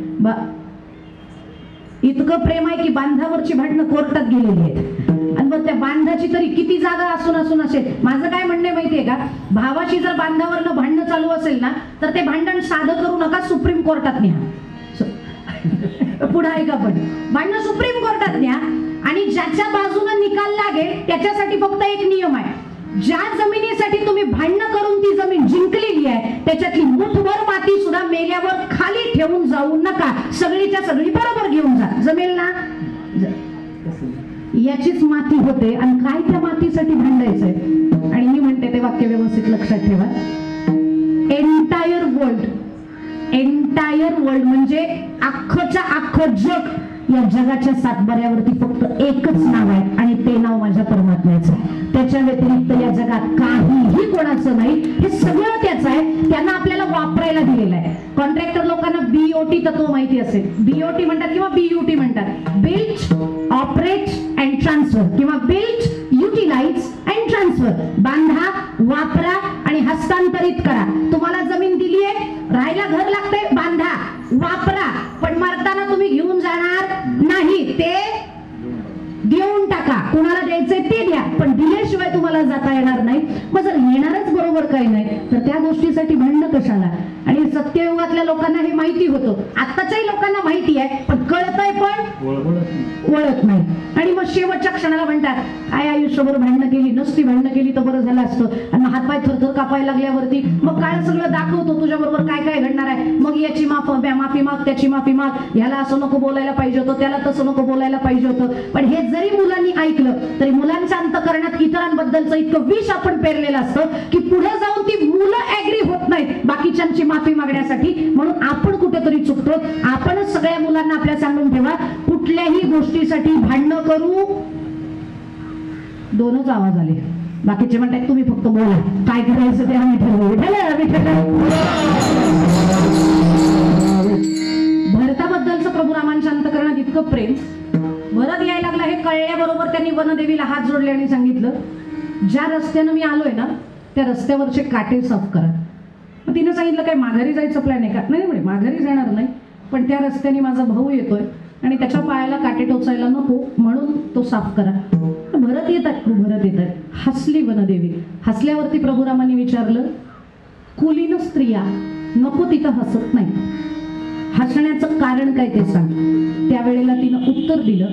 इतकं प्रेम आहे की बांधावरची भांडणं कोर्टात गेलेली आहेत. आणि मग त्या बांधाची तरी किती जागा असून असेल. माझं काय म्हणणं आहे माहितीये का, भावाशी जर बांधावरनं भांडणं चालू असेल ना तर ते भांडण साधं करू नका, सुप्रीम कोर्टात न्या. पुढे आहे का, पण भांडणं सुप्रीम कोर्टात न्या. आणि ज्याच्या बाजूने निकाल लागेल त्याच्यासाठी फक्त एक नियम आहे, ज्या जमिनीसाठी तुम्ही भांडणं करून ती जमीन जिंकलेली आहे त्याच्यातली मुठभर माती सुद्धा मेल्यावर खाली ठेवून जाऊ नका, सगळीच्या सगळी बरोबर घेऊन जा. जमेल ना? याचीच माती होते. आणि काय त्या मातीसाठी भांडायचंय? आणि मी म्हणते ते वाक्य व्यवस्थित लक्षात ठेवा. एंटायर वर्ल्ड म्हणजे अख्खच्या अख्खं जग, या जगाच्या सातबाऱ्यावरती फक्त एकच नाव आहे आणि ते नाव माझ्या परमात्म्याचं आहे. त्याच्या व्यतिरिक्त या जगात काहीही कोणाचं नाही. हे सगळं त्याचं आहे, त्यांना आपल्याला वापरायला दिलेलं आहे. कॉन्ट्रॅक्टर लोकांना बीओटी तत्व माहिती असेल. बीओटी म्हणतात किंवा बीयूटी म्हणतात, बिल्ड, ऑपरेट अँड ट्रान्सफर, किंवा बिल्ड, युटिलाइज अँड ट्रान्सफर. बांधा, वापरा आणि हस्तांतरित करा. तुम्हाला जमीन दिली आहे, राहायला घर लागतंय, बांधा, वापरा, पण मरताना तुम्ही घेऊन जाणार नाही, ते देऊन टाका. कुणाला द्यायचंय ते द्या, पण दिल्याशिवाय तुम्हाला जाता येणार नाही. मग जर येणारच बरोबर काही नाही तर त्या गोष्टीसाठी भांडणं कशाला? आणि सत्ययुगातल्या लोकांना हे माहिती होतं, आत्ताच्याही लोकांना माहिती आहे, पण कळतंय पण वळत नाही. आणि मग शेवटच्या क्षणाला म्हणतात, काय आयुष्यभर भांडणं केली नसती, भांडणं केली तर बरं झालं असतं. आणि हातपाय थरथर कापायला लागल्यावरती मग काळ सगळं दाखवतो तुझ्या बरोबर काय काय घडणार आहे. मग याची माफी माग, त्याची माफी माग, ह्याला असं नको बोलायला पाहिजे होतं, त्याला तसं नको बोलायला पाहिजे होतं. पण हे जरी मुलांनी ऐकलं तरी मुलांच्या अंतःकरणात इतरांबद्दलचं इतकं विष आपण पेरलेलं असतं की पुढे जाऊन ती मुलं ऍग्री होत नाहीत बाकीच्यांची माफी मागण्यासाठी. म्हणून आपण कुठेतरी चुकतो. आपणच सगळ्या मुलांना आपल्या सांगून ठेवा, कुठल्याही गोष्टीसाठी भांडणं करू. दोनच आवाज आले, बाकीचे म्हणतात तुम्ही फक्त बोला, काय करायचं ते आम्ही ठरवू. भरताबद्दलचं प्रभू रामांच्या अंतःकरणात इतकं प्रेम. भरत यायला लागला हे कळल्याबरोबर त्यांनी वनदेवीला हात जोडले आणि सांगितलं, ज्या रस्त्यानं मी आलोय ना त्या रस्त्यावरचे काटे साफ करा. मग तिने सांगितलं काय माघारी जायचं प्लॅन आहे का? नाही म्हणे, माघारी जाणार नाही, पण त्या रस्त्याने माझा भाऊ येतोय आणि त्याच्या पायाला काटे टोचायला नको म्हणून तो साफ करा. भरत येतात. हसली वनदेवी. हसल्यावरती प्रभुरामांनी विचारलं, कुलीन स्त्रिया नको तिथं हसत नाही, हसण्याचं कारण काय ते सांग. त्यावेळेला तिनं उत्तर दिलं,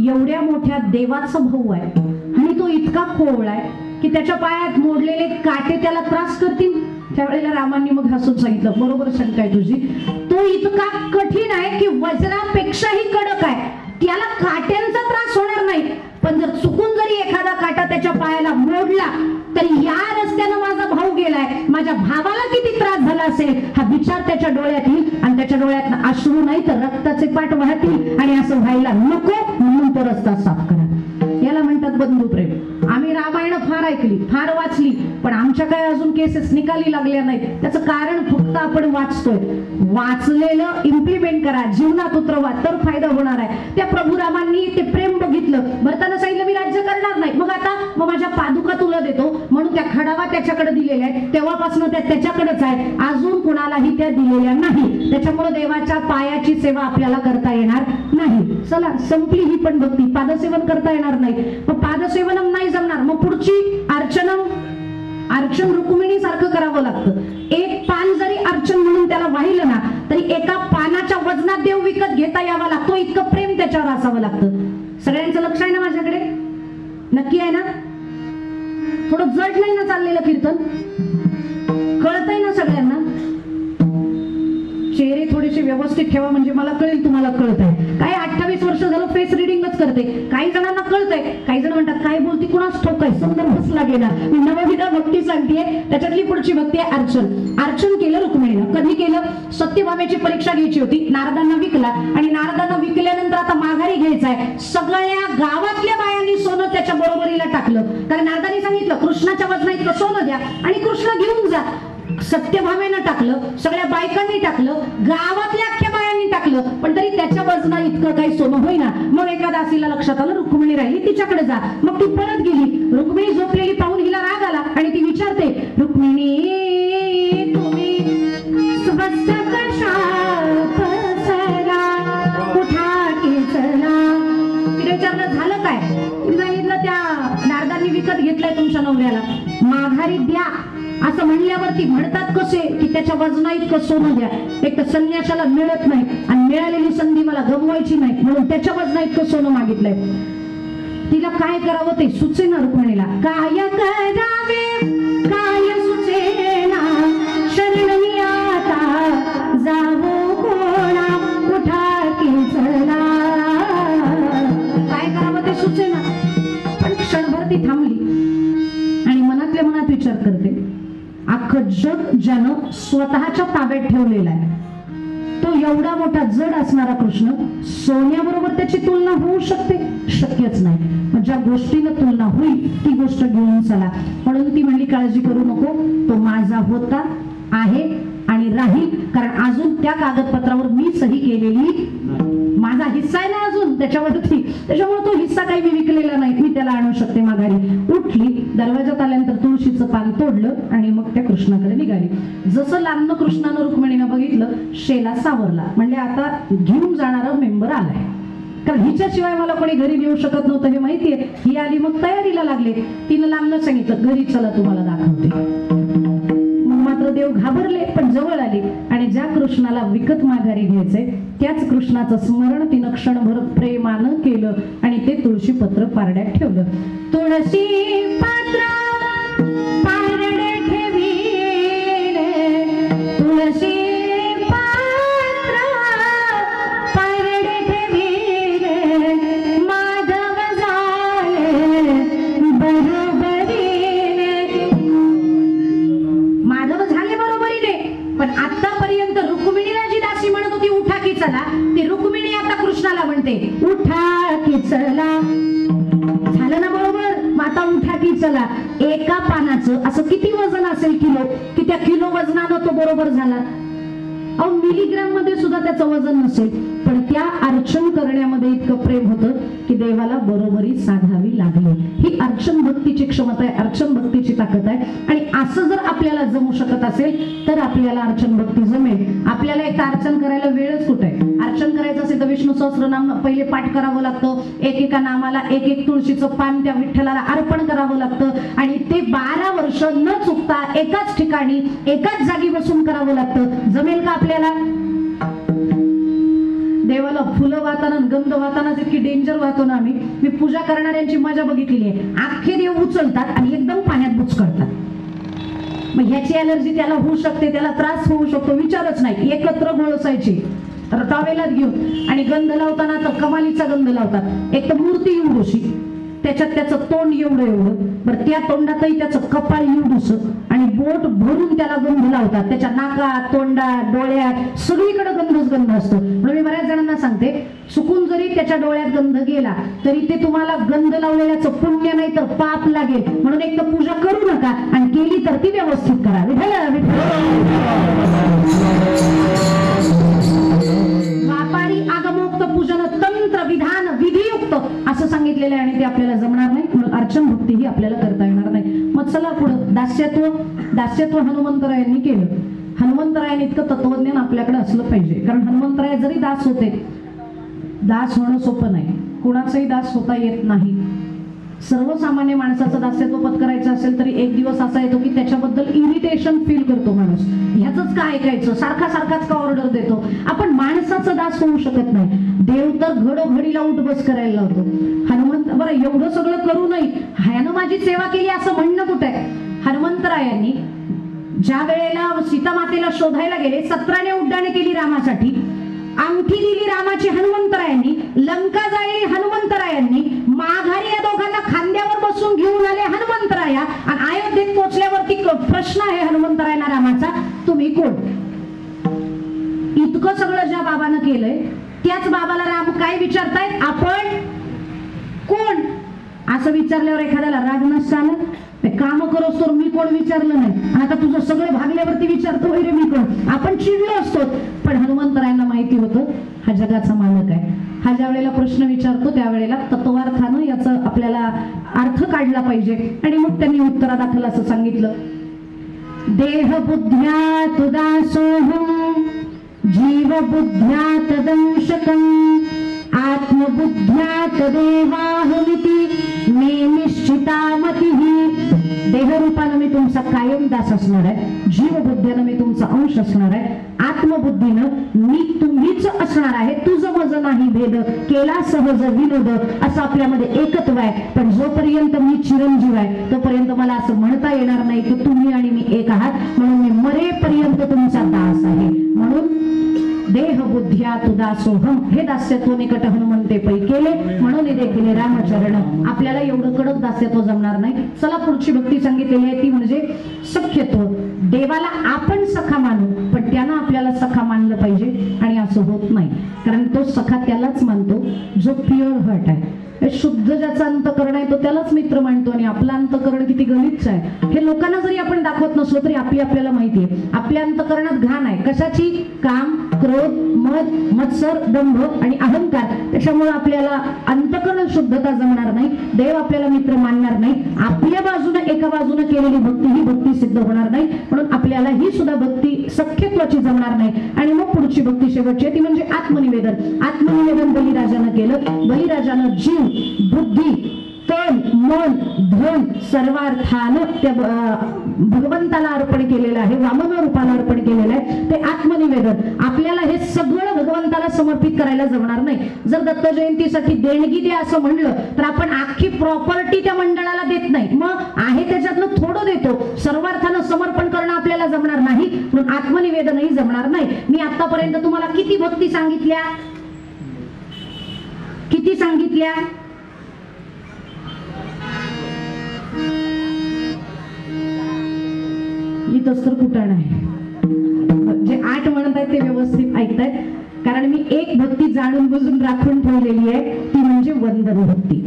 एवढ्या मोठ्या देवाचा भाऊ आहे आणि तो इतका कोवळा आहे की त्याच्या पायात मोडलेले काटे त्याला त्रास करतील. त्यावेळेला रामांनी मग हसून सांगितलं, बरोबर शंका आहे तुझी, तो इतका कठीण आहे की वज्रापेक्षाही कडक आहे, त्याला काट्यांचा त्रास होणार नाही. पण जर चुकून जरी एखादा काटा त्याच्या पायाला मोडला तर या रस्त्यानं माझा भाऊ गेलाय, माझ्या भावाला किती त्रास झाला असेल हा विचार त्याच्या डोळ्यात येईल. आणि त्याच्या डोळ्यात अश्रू नाही तर रक्ताचे पाट वाहतील. आणि असं व्हायला नको म्हणून तो रस्ता साफ करा. याला म्हणतात बंधुप्रेम. आम्ही रामायण फार ऐकली, फार वाचली, पण आमच्या काय अजून केसेस निकाली लागल्या नाहीत. त्याचं कारण फक्त आपण वाचतोय. वाचलेलं इम्प्लिमेंट करा, जीवनात उतरवा, तर फायदा होणार आहे. त्या प्रभू रामांनी ते प्रेम बघितलं. भरताना सांगितलं मी राज्य करणार नाही, मग आता मग माझ्या पादुका तुला देतो म्हणून त्या खडावा त्याच्याकडे दिलेल्या आहेत. तेव्हापासून त्या त्याच्याकडेच आहे, अजून कुणालाही त्या दिलेल्या नाही. त्याच्यामुळे देवाच्या पायाची सेवा आपल्याला करता येणार नाही. चला संपली ही पण भक्ती. पादसेवन करता येणार नाही, मग पादसेवनम नाही जमणार, मग पुढची अर्चन रुक्मिणी सारखं करावं लागतं. एक पान जरी अर्चन म्हणून त्याला वाहिलं ना तरी एका पानाच्या वजनात देव विकत घेता यावा लागतो. इतकं प्रेम त्याच्यावर असावं लागतं. सगळ्यांचं लक्ष आहे ना माझ्याकडे? नक्की आहे ना? थोडं जड नाही ना चाललेलं कीर्तन? कळतंय ना सगळ्यांना? चेहरे थोडेसे व्यवस्थित ठेवा म्हणजे मला कळेल तुम्हाला कळतंय काय. 28 वर्ष झालं फेस रिडिंगच करते. काही जणांना कळतंय, काही जण म्हणतात काय बोलती कुणाच ठाऊक आहे, संदर्भच लागेना. मी नवविधा भक्ती सांगतेय, त्याच्यातली पुढची भक्ती आहे अर्चन. अर्चन केलं रुक्मिणीनं. कधी केलं? सत्यभामेची परीक्षा घ्यायची होती, नारदांना विकला आणि नारदांना विकल्यानंतर आता माघारी घ्यायचा आहे. सगळ्या गावातल्या बायांनी सोनं त्याच्या बरोबरीला टाकलं, कारण नारदांनी सांगितलं कृष्णाच्या वजना इतकं सोनं द्या आणि कृष्ण घेऊन जा. सत्यभामेनं टाकलं, सगळ्या बायकांनी टाकलं, गावातल्या अख्ख्या बायांनी टाकलं, पण तरी त्याच्या वजना इतकं काही सोनं होईना. मग एका दासीला लक्षात आलं रुक्मिणी राहिली, तिच्याकडे जा. मग ती परत गेली. रुक्मिणी झोपलेली पाहून हिला राग आला आणि ती विचारते, रुक्मिणी सांगितलंय तुमच्या नवऱ्याला माघारी द्या असं म्हणल्यावरती म्हणतात कसे की त्याच्या वजना इतकं सोनं द्या. एक तर संन्यासाला मिळत नाही आणि मिळालेली संधी मला गमवायची नाही म्हणून त्याच्या वजना इतकं सोनं मागितलंय. तिला काय करावं ते सुचेना रुक्मिणीला. काय करावे काय सुचेना शरण मी आता जावो कोणा उठा की चला. काय करावं ते सुचेना. पण क्षणभर ती थांबली आणि मनातल्या मनात विचार करते अख्खं जग ज्यानं स्वतःच्या ताब्यात ठेवलेला आहे तो एवढा मोठा जड असणारा कृष्ण सोन्याबरोबर त्याची तुलना होऊ शकते? शक्यच नाही. ज्या गोष्टीनं तुलना होईल ती गोष्ट घेऊन चला. म्हणून ती म्हणली काळजी करू नको तो माझा होता आहे आणि राहील कारण अजून त्या कागदपत्रावर मी सही केलेली माझा हिस्सा आहे ना अजून त्याच्यावरती. त्याच्यामुळे तो हिस्सा काही मी विकलेला नाही मी त्याला आणू शकते माघारी. उठली दरवाजात आल्यानंतर तुळशीचं पान तोडलं आणि मग त्या कृष्णाकडे निघाली. जसं लांबनं कृष्णानं रुक्मिणीनं बघितलं शेला सावरला. म्हणजे आता घेऊन जाणारा मेंबर आलाय कारण हिच्याशिवाय मला कोणी घरी नेऊ शकत नव्हतं हे माहितीये. ही आली मग तयारीला लागले. तिनं लांबनं सांगितलं घरी चला तुम्हाला दाखवते. मात्र देव घाबरले पण जवळ आले आणि ज्या कृष्णाला विकत माघारी घ्यायचे त्याच कृष्णाचं स्मरण तिनं क्षणभर प्रेमानं केलं आणि ते तुळशी पत्र पारड्यात ठेवलं. तुळशी पात्र पारडे ठेविले तुळशी पात्र पारडे ठेविले माधव झाले बरोबरीने. माधव झाले बरोबरीने पण आतापर्यंत रुक्मिणीला जी दासी म्हणत होती उठा की चला ती रुक्मिणी आता कृष्णाला म्हणते उठा की चला. झालं ना बरोबर. माता उठा की चला. एका पानाचं असं किती वजन असेल किलो की त्या किलो वजनानं तो बरोबर झाला. अहो मिलीग्राम मध्ये सुद्धा त्याचं वजन नसेल पण त्या अर्चन करण्यामध्ये इतकं प्रेम होतं की देवाला बरोबरी साधावी लागली. ही अर्चन भक्तीची क्षमता आहे अर्चन भक्तीची ताकद आहे. आणि असं जर आपल्याला जमू शकत असेल तर आपल्याला अर्चन भक्ती जमेल. आपल्याला एक अर्चन करायला वेळच कुठे आहे. अर्चन करायचं असेल तर विष्णू सहस्त्रनाम पहिले पाठ करावं लागतं. एकेका नामाला एक एक तुळशीचं पान त्या विठ्ठलाला अर्पण करावं लागतं आणि ते 12 वर्ष न चुकता एकाच ठिकाणी एकाच जागी बसून करावं लागतं. जमेल का आपल्याला? देवाला फुलं वाहताना गंध वाहताना इतकी डेंजर वाहतो ना आम्ही. मी पूजा करणाऱ्यांची मजा बघितलेली आहे. अख्खे देव उचलतात आणि एकदम पाण्यात बुचकळतात. मग ह्याची अलर्जी त्याला होऊ शकते त्याला त्रास होऊ शकतो विचारच नाही. एकत्र गोळसायची टॉवेलात घेऊन आणि गंध लावताना तर कमालीचा गंध लावतात. एक तर मूर्ती एवढीशी त्याच्यात त्याचं तोंड एवढं बरं त्या तोंडातही त्याचं कपाळ एवढंसं आणि बोट भरून त्याला गंध लावतात. त्याच्या नाकात तोंडात डोळ्यात सगळीकडे गंधच गंध असतो. म्हणून मी बऱ्याच जणांना सांगते चुकून जरी त्याच्या डोळ्यात गंध गेला तरी ते तुम्हाला गंध लावलेल्याचं पुण्य नाही तर पाप लागेल. म्हणून एक तर पूजा करू नका आणि केली तर ती व्यवस्थित करा. व्यापारी आगमोक्त पूजन तंत्र विधान विधियुक्त असं सांगितलेलं आहे आणि ते आपल्याला जमणार नाही. म्हणून अर्चन भक्ती ही आपल्याला करता येणार नाही. मग चला पुढं दास्यत्व हनुमंतरायांनी केलं. हनुमंतरायांनी इतकं तत्वज्ञान आपल्याकडे असलं पाहिजे कारण हनुमंतराय जरी दास होते दास होणं सोपं नाही. कुणाचाही दास होता येत नाही. सर्वसामान्य माणसाचं दास्यत्व पत्करायचं असेल तरी एक दिवस असा येतो की त्याच्याबद्दल इरिटेशन फील करतो माणूस. ह्याच का ऐकायचं सारखाच का ऑर्डर देतो. आपण माणसाचं दास होऊ शकत नाही. देव तर घडोघडीला उठबस करायला लावतो. हनुमंत बरं एवढं सगळं करू नये ह्यानं माझी सेवा केली असं म्हणणं कुठे आहे. हनुमंतरायांनी ज्या वेळेला सीता मातेला शोधायला गेले 17 उड्डाणे केली रामासाठी. अंगठी दिली रामाची हनुमंतरायांनी. लंका जाळली हनुमंतरायांनी. माघारी या दोघांना खांद्यावर बसून घेऊन आले हनुमंतराया आणि अयोध्येत पोहोचल्यावरती प्रश्न आहे हनुमंतरायांना रामाचा तुम्ही कोण. इतकं सगळं ज्या बाबानं केलंय त्याच बाबाला राम काय विचारतायत आपण कोण असं विचारल्यावर एखाद्याला राग नसताना काम करोस तर मी कोण विचारलं नाही. आता तुझं सगळं भागल्यावरती विचारतो रे मी कोण. आपण चिडलो असतो पण हनुमंतरायांना माहिती होतं हा जगाचा मालक आहे. हा ज्या वेळेला प्रश्न विचारतो त्यावेळेला तत्वार्थानं याचा आपल्याला अर्थ काढला पाहिजे. आणि मग त्यांनी उत्तरादाखल असं सांगितलं देह बुद्ध्यात दासोहम जीव बुद्ध्यात दंशकम आत्मबुद्ध्यात देवाहमिति मी निश्चितामती, देहरूपानं मी तुमचा कायम दास असणार आहे, जीवबुद्धीनं मी तुमचा अंश असणार आहे, आत्मबुद्धीनं मी तुम्हीच असणार आहे, तुझं मज नाही भेद, केला सहज विनोद, असं आपल्यामध्ये एकत्व आहे. पण जोपर्यंत मी चिरंजीव आहे तोपर्यंत मला असं म्हणता येणार नाही की तुम्ही आणि मी एक आहात. म्हणून मी मरेपर्यंत तुमचा दास आहे. म्हणून देह बुद्ध्या तु दासोहम, हे दास्यत्व निकट हनुमंते पै केले, म्हणून देखील रामचरण. आपल्याला एवढं कडक दास्यत्व जमणार नाही. चला पुढची भक्ती सांगितलेली आहे ती म्हणजे सख्यत्व. देवाला आपण सखा मानू, पण त्यानं आपल्याला सखा मानलं पाहिजे. आणि असं होत नाही, कारण तो सखा त्यालाच मानतो जो प्युअर हर्ट आहे. शुद्ध ज्याचा अंतकरण आहे तो त्यालाच मित्र मानतो. आणि आपलं अंतकरण किती गलिच्छ आहे हे लोकांना जरी आपण दाखवत नसलो तरी आपल्याला माहिती आहे. आपल्या अंतकरणात घाण आहे. कशाची? काम, क्रोध, मद, मत्सर, दंभ आणि अहंकार. त्याच्यामुळे आपल्याला अंतकरण शुद्धता जमणार नाही. देव आपल्याला मित्र मानणार नाही. आपल्या बाजूने एका बाजूने केलेली भक्ती ही भक्ती सिद्ध होणार नाही. म्हणून आपल्याला ही सुद्धा भक्ती सख्यत्वाची जमणार नाही. आणि मग पुढची भक्ती शेवटची ती म्हणजे आत्मनिवेदन. आत्मनिवेदन बलिराजानं केलं. बलिराजानं जीव, बुद्धी, तन, मन, धन सर्वार्थानं त्या भगवंताला अर्पण केलेलं आहे, वामन रूपाला अर्पण केलेलं आहे. ते आत्मनिवेदन. आपल्याला हे सगळं भगवंताला समर्पित करायला जमणार नाही. जर दत्त जयंतीसाठी देणगी द्या असं म्हणलं तर आपण अख्खी प्रॉपर्टी त्या मंडळाला देत नाही. मग आहे त्याच्यातनं थोडं देतो. सर्वार्थानं समर्पण करणं आपल्याला जमणार नाही. म्हणून आत्मनिवेदनही जमणार नाही. मी आतापर्यंत तुम्हाला किती भक्ती सांगितल्या? किती सांगितल्या? इथंच तर कुठं नाही. जे 8 म्हणत आहेत ते व्यवस्थित ऐकतायत, कारण मी एक भक्ती जाणून बुजून राखून ठेवलेली आहे. ती म्हणजे वंदन भक्ती.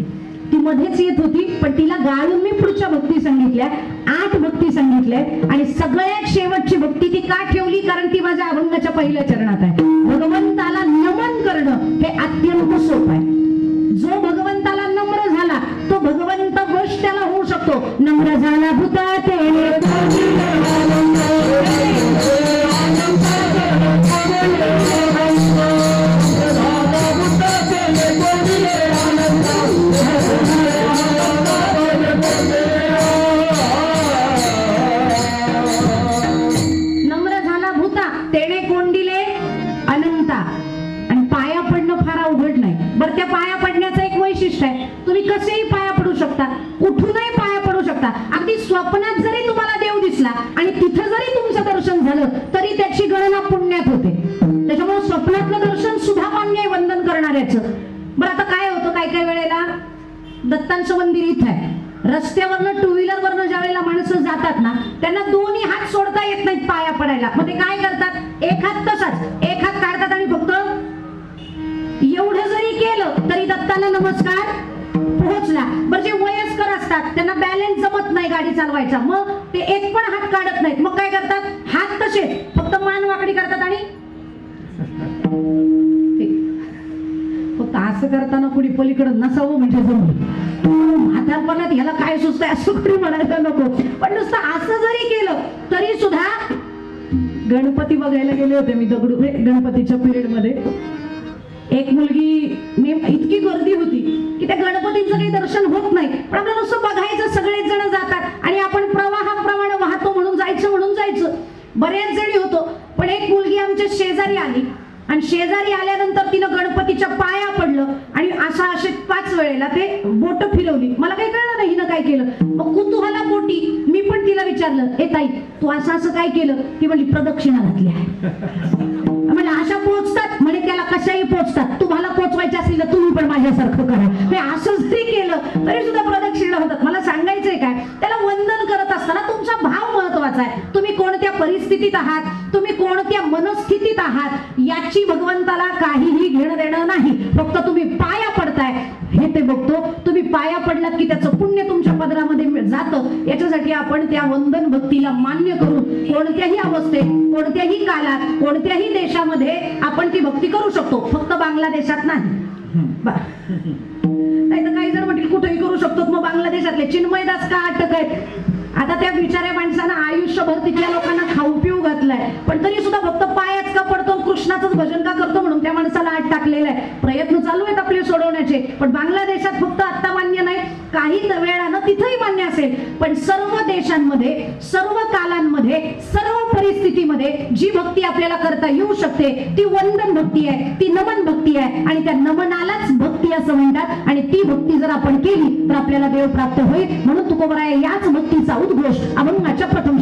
ती मध्येच येत होती पण तिला गाळून मी पुढच्या भक्ती सांगितल्या. 8 भक्ती सांगितल्या. आणि सगळ्यात शेवटची भक्ती ती का ठेवली? कारण ती माझ्या अभंगाच्या पहिल्या चरणात आहे. भगवंताला नमन करणं हे अत्यंत सोपं आहे. जो भगवंताला नम्र झाला तो भगवंत वश त्याला होऊ शकतो. नम्र झाला भूता तेने नम्र झाला भूता तेने कोण दिले? अनंता. आणि पाया पडणं फार अवघड नाही. बरं, त्या पाया पडण्याचं एक वैशिष्ट्य आहे. तुम्ही कसेही पाया पडू शकता, कुठूनही पाया पडू शकता. अगदी स्वप्नात जरी तुम्हाला देव दिसला आणि तिथं जरी तुमचं दर्शन झालं तरी त्याची गणना पुण्यात होते. त्याच्यामुळे स्वप्नातलं दर्शन सुद्धा मान्य आहे वंदन करणाऱ्याचं. बरं, आता काय होतं काही काही वेळेला दत्तांचं मंदिर इथं आहे. रस्त्यावरनं 2 व्हीलर वरनं ज्या वेळेला माणसं जातात ना त्यांना दोन्ही हात सोडता येत नाहीत पाया पडायला. मग ते काय करतात? एक हात तसाच, एक हात काढतात आणि फक्त एवढं जरी केलं तरी दत्तांना नमस्कार पोहोचला. बरं, जे वयस्कर असतात त्यांना बॅलन्स जमत नाही गाडी चालवायचा, मग ते एक पण हात काढत नाहीत. मग काय करतात? हात तसे फक्त मान वाकडी करतात आणि फक्त असं करताना कुणी पलीकडं नसावं म्हणजे जमलं. म्हातारपणात ह्याला काय सुचतंय असं कुणी म्हणायला नको. पण नुसतं असं जरी केलं तरी सुद्धा. गणपती बघायला गेले होते मी दगडू गणपतीच्या पिरियड मध्ये. एक मुलगी, इतकी गर्दी होती की त्या गणपतींचं काही दर्शन होत नाही. पण आपल्याला नुसतं बघायचं, सगळेच जण जातात आणि आपण प्रवाहाप्रमाणे वाहतो म्हणून जायचं. बरेच जणी होतो. पण एक मुलगी आमच्या शेजारी आली आणि शेजारी आल्यानंतर तिनं गणपतीच्या पाया पडलं आणि असे 5 वेळेला ते बोट फिरवली. मला काही कळलं नाही हिनं काय केलं. मग कुतूहला पोटी मी पण तिला विचारलं, ए ताई तू असं काय केलं? ती म्हणली प्रदक्षिणा घातली आहे. म्हणजे अशा पोचतात म्हणे, त्याला कशाही पोचतात. तुम्हाला पोचवायचे असेल तर तुम्ही पण माझ्यासारखं करा. मी असं जरी केलं तरी सुद्धा प्रदक्षिणा होतात. मला सांगायचंय काय, त्याला वंदन करत असताना तुमचा भाव महत्वाचा आहे. तुम्ही कोणत्या परिस्थितीत आहात, तुम्ही कोणत्या मनस्थितीत आहात याची भगवंताला काहीही घेणं देणं नाही. फक्त तुम्ही पाया पडताय हे ते बघतो. तुम्ही पाया पडलात की त्याचं पुण्य तुमच्या पदरामध्ये जातं. याच्यासाठी आपण त्या वंदन भक्तीला मान्य करून कोणत्याही अवस्थेत, कोणत्याही काळात, कोणत्याही देशामध्ये आपण ती भक्ती करू शकतो. फक्त बांगलादेशात नाही. नाही तर काही जण म्हणतील कुठेही करू शकतो. मग बांगलादेशातले चिन्मयदास का अटक आहेत? आता त्या बिचाऱ्या माणसानं आयुष्यभर तिथल्या लोकांना खाऊ पिऊ घातलाय, पण तरी सुद्धा फक्त पायाच का पडतो, कृष्णाचंच भजन का करतो म्हणून त्या माणसाला आत टाकलेलं आहे. प्रयत्न चालू आहेत आपले सोडवण्याचे. पण बांगलादेशात फक्त आता मान्य नाही, काही वेळानं तिथेही मान्य असेल, पण सर्व देशांमध्ये, सर्व कालांमध्ये, सर्व परिस्थितीमध्ये जी भक्ती आपल्याला करता येऊ शकते ती वंदन भक्ती आहे, ती नमन भक्ती आहे आणि त्या नमनालाच भक्ती असं म्हणतात. आणि ती भक्ती जर आपण केली तर आपल्याला देव प्राप्त होईल. म्हणून तुकोबराय याच भक्तीचा उद्घोष अभंगाच्या प्रथम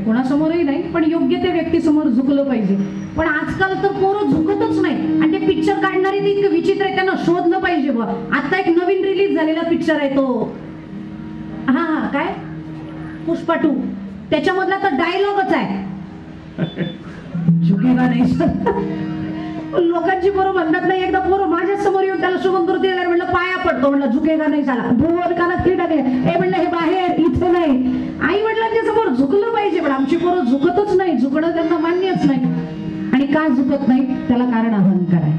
कोणासमोरही नाही, पण योग्य त्या व्यक्तीसमोर झुकलं पाहिजे. पण आजकाल तर पोरं झुकतच नाही आणि ते पिक्चर काढणारे ते इतकं विचित्र आहे, त्यांना शोधलं पाहिजे. बा आता एक नवीन रिलीज झालेला पिक्चर आहे तो काय पुष्पा 2, त्याच्यामधला तर डायलॉगच आहे झुकेगा नाही. लोकांची पोरं म्हणतात नाही, एकदा पोरं माझ्या समोर येऊन त्याला शुभम करू द्यायला म्हणलं पाया पडतो, म्हणलं झुकेगा नाही झाला भूवर कानात की टाकले हे म्हणलं हे बाहेर इथे नाही. आई वडिलांच्या समोर झुकलं पाहिजे, पण आमची पोरं झुकतच नाही, झुकणं त्यांना मान्यच नाही. आणि का झुकत नाही त्याला कारण अहंकार आहे.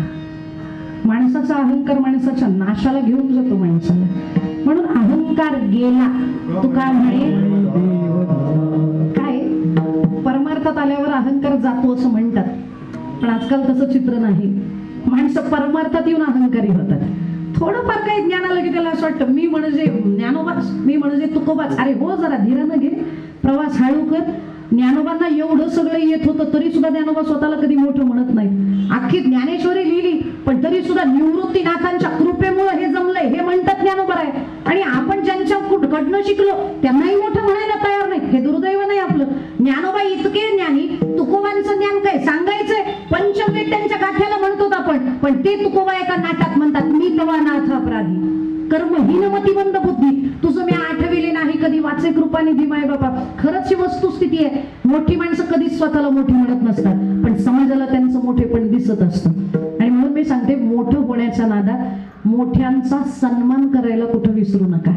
माणसाचा अहंकार माणसाच्या नाशाला घेऊन जातो माणसाला. म्हणून अहंकार गेला. तू काय म्हणे काय परमार्थात आल्यावर अहंकार जातो असं म्हणतात, पण आजकाल तसं चित्र नाही. माणसं परमार्थात येऊन अहंकारी होतात. थोडंफार काही ज्ञान आलं की त्याला असं वाटतं मी म्हणजे ज्ञानोबाच, मी म्हणजे तुकोबाच. अरे हो, जरा धीरानं घे, प्रवास हळू कर. ज्ञानोबांना एवढं सगळं येत होतं तरी सुद्धा ज्ञानोबा स्वतःला कधी मोठं म्हणत नाही. अख्खी ज्ञानेश्वरी लिहिली पण तरी सुद्धा निवृत्तीनाथांच्या कृपेमुळे हे जमलंय हे म्हणतात ज्ञानोबा आहे. आणि आपण ज्यांच्याकडनं शिकलो त्यांनाही मोठं म्हणायला तयार नाही. हे दुर्दैव नाही आपलं. ज्ञानोबा इतके ज्ञानी, तुकोबांचं ज्ञान काय सांगायचंय. पंचवेद त्यांच्या गाठ्याला म्हणतो आपण, पण ते तुकोबा एका नाटात म्हणतात मी तवा नाथ अपराधी कर्महीन मतिमंद बुद्धी तुझं मी आठविले नाही कधी वाचे कृपानिधी माय बाबा. खरंच ही वस्तुस्थिती आहे. मोठी माणसं कधीच स्वतःला मोठी म्हणत नसतात, पण समाजाला त्यांचं मोठेपण दिसत असतं. आणि म्हणून मी सांगते, मोठं होण्याच्या नादात मोठ्यांचा सन्मान करायला कुठं विसरू नका.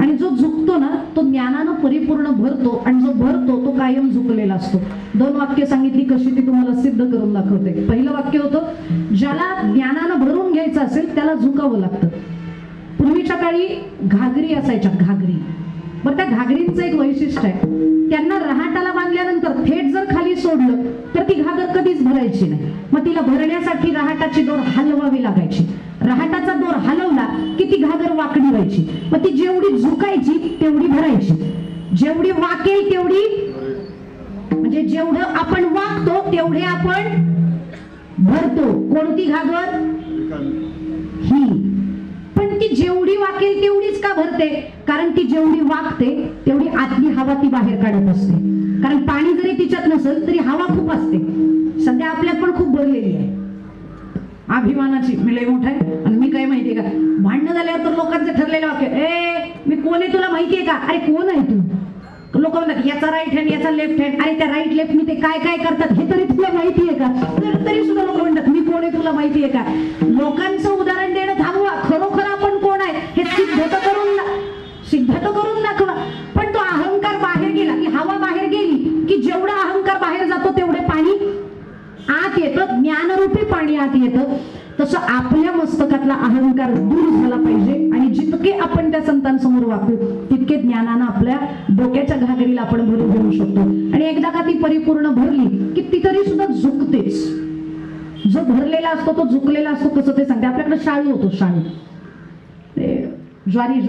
आणि जो झुकतो ना तो ज्ञानानं परिपूर्ण भरतो, आणि जो भरतो तो कायम झुकलेला असतो. 2 वाक्य सांगितली कशी ती तुम्हाला सिद्ध करून दाखवते. पहिलं वाक्य होतं, ज्याला ज्ञानानं भरून घ्यायचं असेल त्याला झुकावं लागतं. पूर्वीच्या काळी घागरी असायच्या, घागरी. बरं, त्या घागरींचं एक वैशिष्ट्य आहे, त्यांना रहाटाला बांधल्यानंतर थेट जर खाली सोडलं तर ती घागर कधीच भरायची नाही. मग तिला भरण्यासाठी रहाटाची दोर हलवावी लागायची. रहाटाचा दोर हलवला की ती घागर वाकडी व्हायची. मग ती जेवढी झुकायची तेवढी भरायची, जेवढी वाकेल तेवढी, म्हणजे जेवढं आपण वाकतो तेवढे आपण भरतो. कोणती घागर? ही. पण ती जेवढी वाकेल तेवढीच का भरते? कारण ती जेवढी वाकते तेवढी आतली हवा ती बाहेर काढत असते. कारण पाणी जरी तिच्यात नसेल तरी हवा खूप असते. सध्या आपल्यात पण खूप भरलेली आहे अभिमानाची. मी लय मोठा आहे आणि मी काय माहितीये का, भांडणं झाल्यावर तर लोकांचं ठरलेलं वाक्य, ए मी कोण आहे तुला माहितीये का? अरे कोण आहे तू? लोक म्हणतात याचा राईट हँड याचा लेफ्ट हँड, अरे त्या राईट लेफ्टनी ते काय काय करतात हे तरी तुला माहिती आहे का? तरी सुद्धा लोक म्हणतात मी कोण आहे तुला माहिती आहे का? लोकांचं उदाहरण देणं थांबवा, खरोखर आपण कोण आहे हे सिद्ध तर करून दाखवा. पण तो अहंकार बाहेर गेला की हवा बाहेर गेली की जेवढा अहंकार बाहेर जातो तेवढे पाणी आत येतं, ज्ञानरूपी पाणी आत येतं. तसं आपल्या मस्तकातला अहंकार दूर झाला पाहिजे आणि जितके आपण त्या संतांसमोर वाकू तितके ज्ञानानं आपल्या डोक्याच्या घागरीला आपण भरून घेऊ शकतो. आणि एकदा का ती परिपूर्ण भरली की ती तरी सुद्धा झुकतेच. जो भरलेला असतो तो झुकलेला असतो. कसं ते सांगते, आपल्याकडे शाळू होतो, शाळू ज्वारी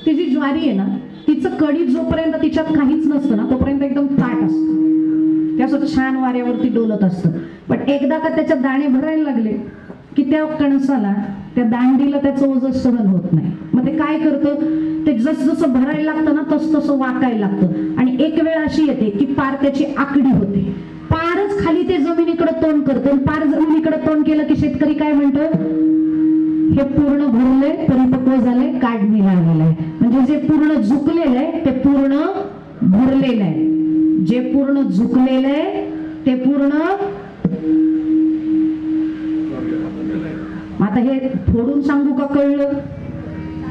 ती जी ज्वारी आहे ना तिचं कडी जोपर्यंत तिच्यात काहीच नसतं ना तोपर्यंत एकदम ताट असतं, त्यासाठी छान वाऱ्यावरती डोलत असतं. पण एकदा का त्याच्यात दाणे भरायला लागले की त्या कणसाला त्या दांडीला त्याचं ओझं सहन होत नाही. मग ते काय करतं, ते जसं भरायला लागतं ना तसं वाकायला लागतं. आणि एक वेळ अशी येते की पार त्याची आकडी होते, पारच खाली ते जमिनीकडे तोंड करतं. पार जमिनीकडे तोंड केलं की शेतकरी काय म्हणतो, हे पूर्ण भरलंय, परिपक्व झालंय, काढणीला आलेलं आहे. म्हणजे जे पूर्ण झुकलेलं आहे ते पूर्ण भरलेलं आहे, जे पूर्ण झुकलेलं आहे ते पूर्ण. आता हे फोडून सांगू का कळलं?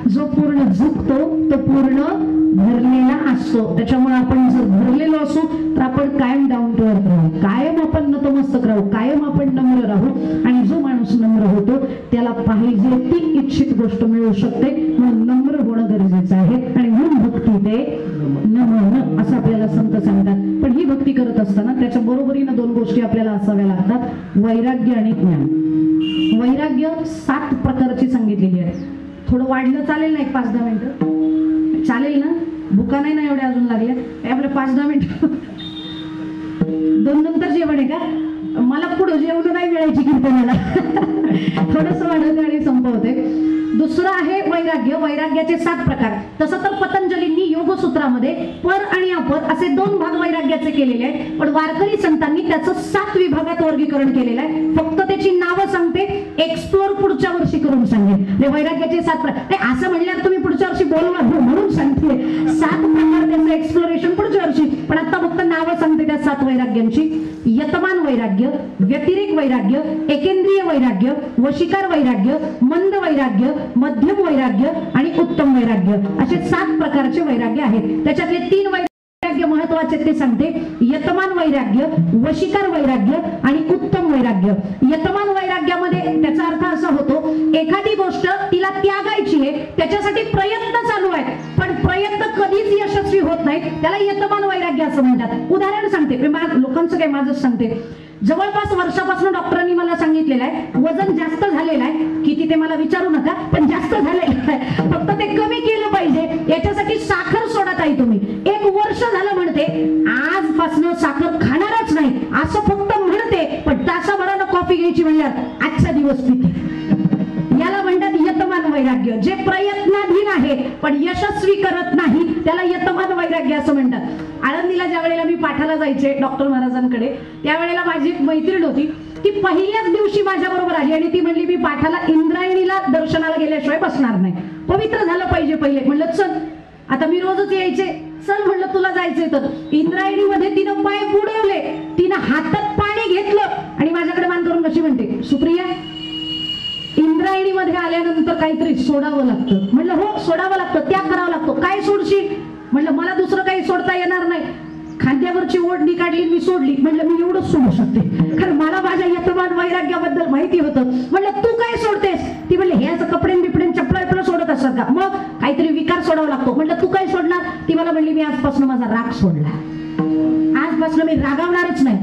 जो पूर्ण झुकतो तो पूर्ण भरलेला असतो. त्याच्यामुळे आपण जर भरलेलो असू तर आपण कायम डाऊन टू अर्थ राहू, कायम आपण नतमस्तक राहू, कायम आपण नम्र राहू. आणि जो माणूस नम्र होतो त्याला पाहिजे ती इच्छित गोष्ट मिळू शकते. म्हणून नम्र होणं गरजेचं आहे. आणि म्हणून भक्ती ते नम्र असं आपल्याला संत सांगतात. पण ही भक्ती करत असताना त्याच्या बरोबरीनं दोन गोष्टी आपल्याला असाव्या लागतात, वैराग्य आणि ज्ञान. वैराग्य 7 प्रकारची सांगितलेली आहे. थोडं वाढलं चालेल ना, एक 5-10 मिनिटं चालेल ना? भुका नाही ना एवढ्या अजून लागल्या? आपल्या 5-10 मिनिटं 2 नंतर जेवण आहे का? मला पुढं जेवण नाही मिळायची कीर्तनाला. थोडस वाढवते आणि संपवते. दुसरं आहे वैराग्य. वैराग्याचे 7 प्रकार. तसं तर पतंजलींनी योगसूत्रामध्ये पर आणि अपर असे 2 भाग वैराग्याचे केलेले आहेत. पण वारकरी संतांनी त्याचं 7 विभागात वर्गीकरण केलेलं आहे. फक्त त्याची नावं सांगते, एक्सप्लोर पुढच्या वर्षी करून सांगेल. वैराग्याचे 7 प्रकार असं म्हणल्यावर तुम्ही पुढच्या वर्षी बोलवा म्हणून सांगते. 7 प्रकार त्याचं एक्सप्लोरेशन पुढच्या वर्षी. पण आता फक्त नावं सांगते त्या 7 वैराग्यांची. यतमान वैराग्य, व्यतिरिक वैराग्य, एकेंद्रिय वैराग्य, वशिकार वैराग्य, मंद वैराग्य, मध्यम वैराग्य आणि उत्तम वैराग्य असे 7 प्रकारचे वैराग्य आहेत. त्याच्यातले 3 वैराग्य महत्वाचे ते सांगते. यतमान वैराग्य, वशिकार वैराग्य आणि उत्तम वैराग्य. यतमान वैराग्यामध्ये त्याचा अर्थ असा होतो, एखादी गोष्ट तिला त्यागायची आहे, त्याच्यासाठी प्रयत्न चालू आहे पण प्रयत्न कधीच यशस्वी होत नाही, त्याला यतमान वैराग्य असं म्हणतात. उदाहरण सांगते, लोकांचं काय माझंच सांगते. जवळपास वर्षापासून डॉक्टरांनी मला सांगितलेलं आहे वजन जास्त झालेलं आहे. किती ते मला विचारू नका, पण जास्त झालेलं आहे. फक्त ते कमी केलं पाहिजे. याच्यासाठी साखर सोडत आहे तुम्ही. 1 वर्ष झालं म्हणते आजपासून साखर खाणारच नाही असं फक्त म्हणते, पण तासाभरानं कॉफी घ्यायची म्हणल्यावर आजचा दिवस पिते. याला म्हणतात यतमान वैराग्य. जे प्रयत्नाधीन आहे पण यशस्वी करत नाही त्याला यतमान वैराग्य असं म्हणतात. आळंदीला ज्या वेळेला मी पाठाला जायचे डॉक्टर महाराजांकडे, त्यावेळेला माझी एक मैत्रीण होती. ती पहिल्याच दिवशी माझ्या बरोबर आली आणि ती म्हणली मी पाठाला इंद्रायणीला दर्शनाला गेल्याशिवाय बसणार नाही, पवित्र झालं पाहिजे पहिले. म्हणलं चल, आता मी रोजच यायचे, चल म्हणलं तुला जायचंय तर. इंद्रायणीमध्ये तिनं पाय बुडवले, तिनं हातात पाणी घेतलं आणि माझ्याकडे मान करून कशी म्हणते, सुप्रिया इंद्रायणीमध्ये आल्यानंतर काहीतरी सोडावं लागतं. म्हणलं हो सोडावं लागतं, त्याग करावा लागतो. काय सोडशील? म्हणलं मला दुसरं काही सोडता येणार नाही. खांद्यावरची ओढणी काढली मी सोडली. म्हणलं मी एवढंच सोडू शकते, कारण मला माझ्या यतमान वैराग्याबद्दल माहिती होतं. म्हणलं तू काय सोडतेस? ती म्हणले हे असं कपडे बिपडे चपला सोडत असतात का? मग काहीतरी विकार सोडावा लागतो. म्हणलं तू काय सोडणार? ती मला म्हणली मी आजपासून माझा राग सोडला, आजपासून मी रागावणारच नाही.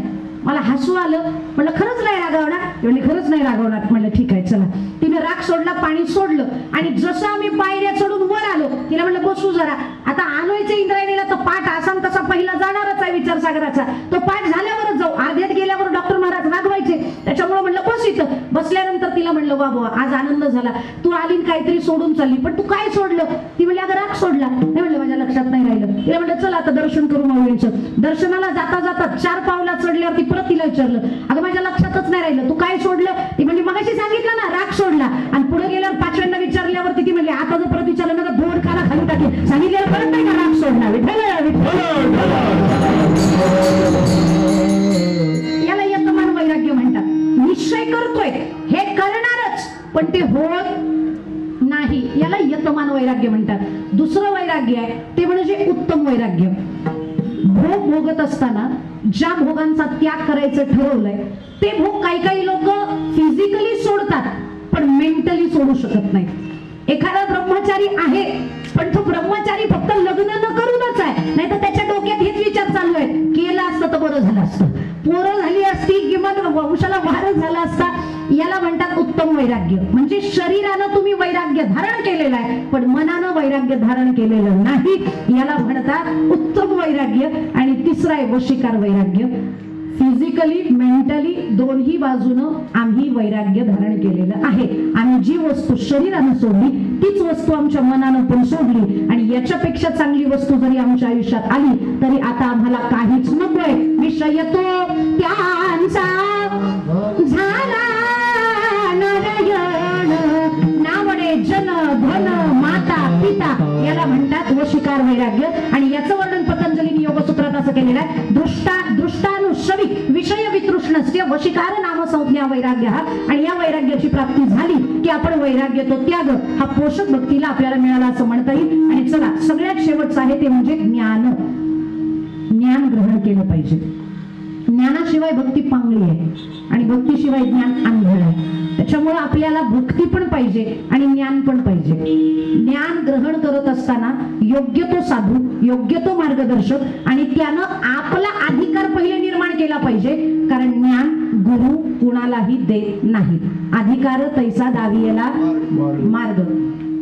मला हसू आलं. म्हणलं खरंच नाही रागावणार? म्हणजे खरंच नाही रागावणार. म्हणलं ठीक आहे चला. तिने राग सोडला, पाणी सोडलं आणि जसं आम्ही पायऱ्या चढून वर आलो तिला म्हणलं बसू जरा. आता आलोयचे इंद्रायणीला तर पाठ असा तसा पहिला जाणारच आहे विचारसागराचा. तो पाठ झाल्यावरच जाऊ, अर्ध्यात गेल्यावर डॉक्टर महाराज रागवायचे. त्याच्यामुळे म्हणलं बस इथं. बसल्यानंतर तिला म्हणलं बाबा आज आनंद झाला, तू आली काहीतरी सोडून चालली, पण तू काय सोडलं? ती म्हणली अगं राग सोडला. नाही म्हणलं माझ्या लक्षात नाही राहिलं. तिला म्हणलं चला आता दर्शन करू माऊलींचं. दर्शनाला जाता जाता 4 पावला चढल्यावरती परत तिला विचारलं अगं माझ्या लक्षातच नाही राहिलं, तू काय सोडलं? ती म्हणली मगाशी सांगितलं ना राग सोडला. आणि पुढे गेल्यावर 5व्यांदा विचारल्यावरती ती म्हणली आता जर परत विचारलं ना तर 2 काला खाली टाकेल. सांगितलेलं परत नाही का राग सोडला? संशय करतोय, हे करणारच, पण ते होत नाही. याला यतमान वैराग्य म्हणतात. दुसरं वैराग्य आहे ते म्हणजे उत्तम वैराग्य. भोग भोगत असताना ज्या भोगांचा त्याग करायचं ठरवलंय ते भोग काही लोक फिजिकली सोडतात पण मेंटली सोडू शकत नाही. एखादा ब्रह्मचारी आहे पण तो ब्रह्मचारी फक्त लग्न न करूनच आहे, नाही तर त्याच्या डोक्यात हेच विचार चालू आहे, केलं असतं तर बरं झालं असतं, पोरं झाली असती किंवा वंशाला वारस झाला असता. याला म्हणतात उत्तम वैराग्य. म्हणजे शरीरानं तुम्ही वैराग्य धारण केलेलं आहे पण मनानं वैराग्य धारण केलेलं नाही, याला म्हणतात उत्तम वैराग्य. आणि तिसरा आहे वशीकार वैराग्य. फिजिकली मेंटली दोन्ही बाजूनं आम्ही वैराग्य धारण केलेलं आहे. आम्ही जी वस्तू शरीरानं सोडली तीच वस्तू आमच्या मनानं पण सोडली, आणि याच्यापेक्षा चांगली वस्तू जरी आमच्या आयुष्यात आली तरी आता आम्हाला काहीच नकोय. विषय तो त्यांचा झाला नारायण, नावडे जन धन माता पिता, याला म्हणतात वशीकार वैराग्य. आणि याचं वर्णन पतंजलीने योगसूत्रात असं केलेलं आहे, दृष्टानुश्रवी विषय वितृष्णस्य वशीकार नाम संज्ञा वैराग्य. आणि या वैराग्याची प्राप्ती झाली की आपण वैराग्य तो त्याग हा पोषक भक्तीला आपल्याला मिळाला असं म्हणता येईल. आणि चला सगळ्यात शेवटचं आहे ते म्हणजे ज्ञान. ज्ञान ग्रहण केलं पाहिजे. ज्ञानाशिवाय भक्ती पांगली आहे आणि भक्तीशिवाय ज्ञान आंधळ आहे. त्याच्यामुळे आपल्याला भक्ती पण पाहिजे आणि ज्ञान पण पाहिजे. ज्ञान ग्रहण करत असताना योग्य तो साधू, योग्य तो मार्गदर्शक, आणि त्यानं आपला अधिकार पहिले निर्माण केला पाहिजे. कारण ज्ञान गुरु कुणालाही देत नाही. अधिकार तैसा दावियेला मार्ग.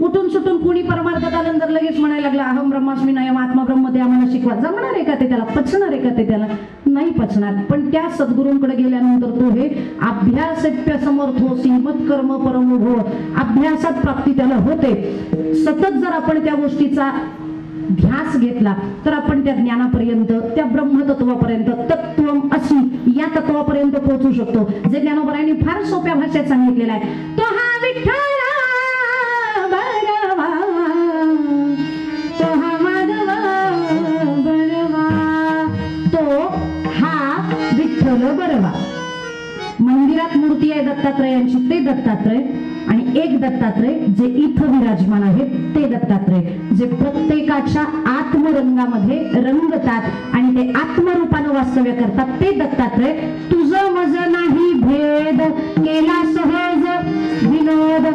उठून सुटून कुणी परमार्थात आल्यानंतर लगेच म्हणायला लागला अहम ब्रह्मास्मी नयम आत्मा ब्रह्म, ते आम्हाला शिकवा. जमणार आहे का ते? त्याला पचणार आहे का ते? त्याला नाही पचणार. पण त्या सद्गुरूंकडे गेल्यानंतर तो हे अभ्यासेप्य समर्थोसी मत कर्म परमो, अभ्यासात प्राप्ती त्याला होते. सतत जर आपण त्या गोष्टीचा ध्यास घेतला तर आपण त्या ज्ञानापर्यंत, त्या ब्रह्मतत्वापर्यंत, तत्त्वम असी या तत्वापर्यंत पोहोचू शकतो. जे ज्ञानोबरायांनी फार सोप्या भाषेत सांगितलेलं आहे. तो हा विठ्ठल बरवा. मंदिरात मूर्ती आहे दत्तात्रयांची, ते दत्तात्रय. आणि एक दत्तात्रय जे इथं विराजमान आहेत ते दत्तात्रय, जे प्रत्येकाच्या आत्मरंगामध्ये रंगतात आणि ते आत्मरूपानं वास्तव्य करतात, ते दत्तात्रय. तुझं मज नाही भेद केला सहज विनोद,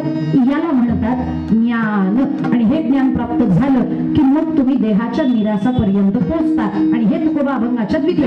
याला म्हणतात ज्ञान. आणि हे ज्ञान प्राप्त झालं की मग तुम्ही देहाच्या निरासापर्यंत पोहोचता. आणि हे तुकोबा अभंगाच्या द्वितीय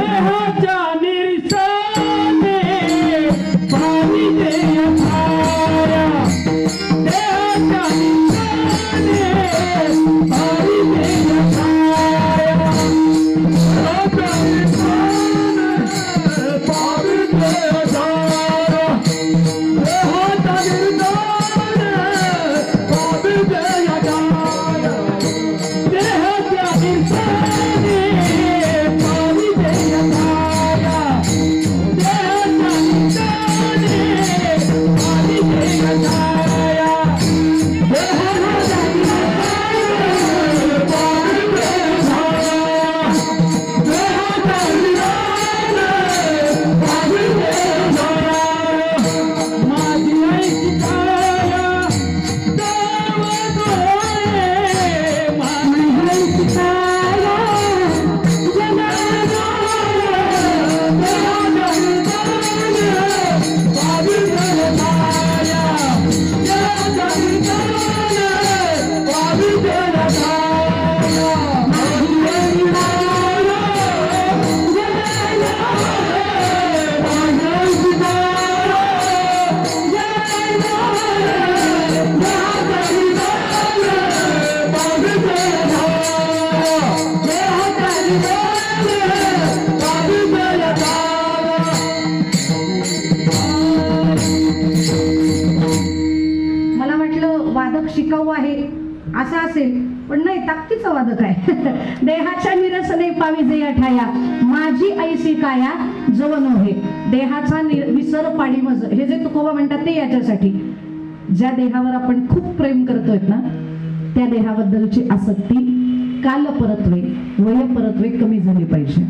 शिकाऊ आहे असं असेल, पण नाही, ताकदीचा वादक आहे. देहाच्या निरसने पाविजे अठाया माझी ऐसी काया जवन हे. देहाचा विसर पाडी मज, हे जे तुकोबा म्हणतात ते याच्यासाठी. ज्या देहावर आपण खूप प्रेम करतोय ना त्या देहाबद्दलची आसक्ती कालपरत्वे वयपरत्वे कमी झाली पाहिजे.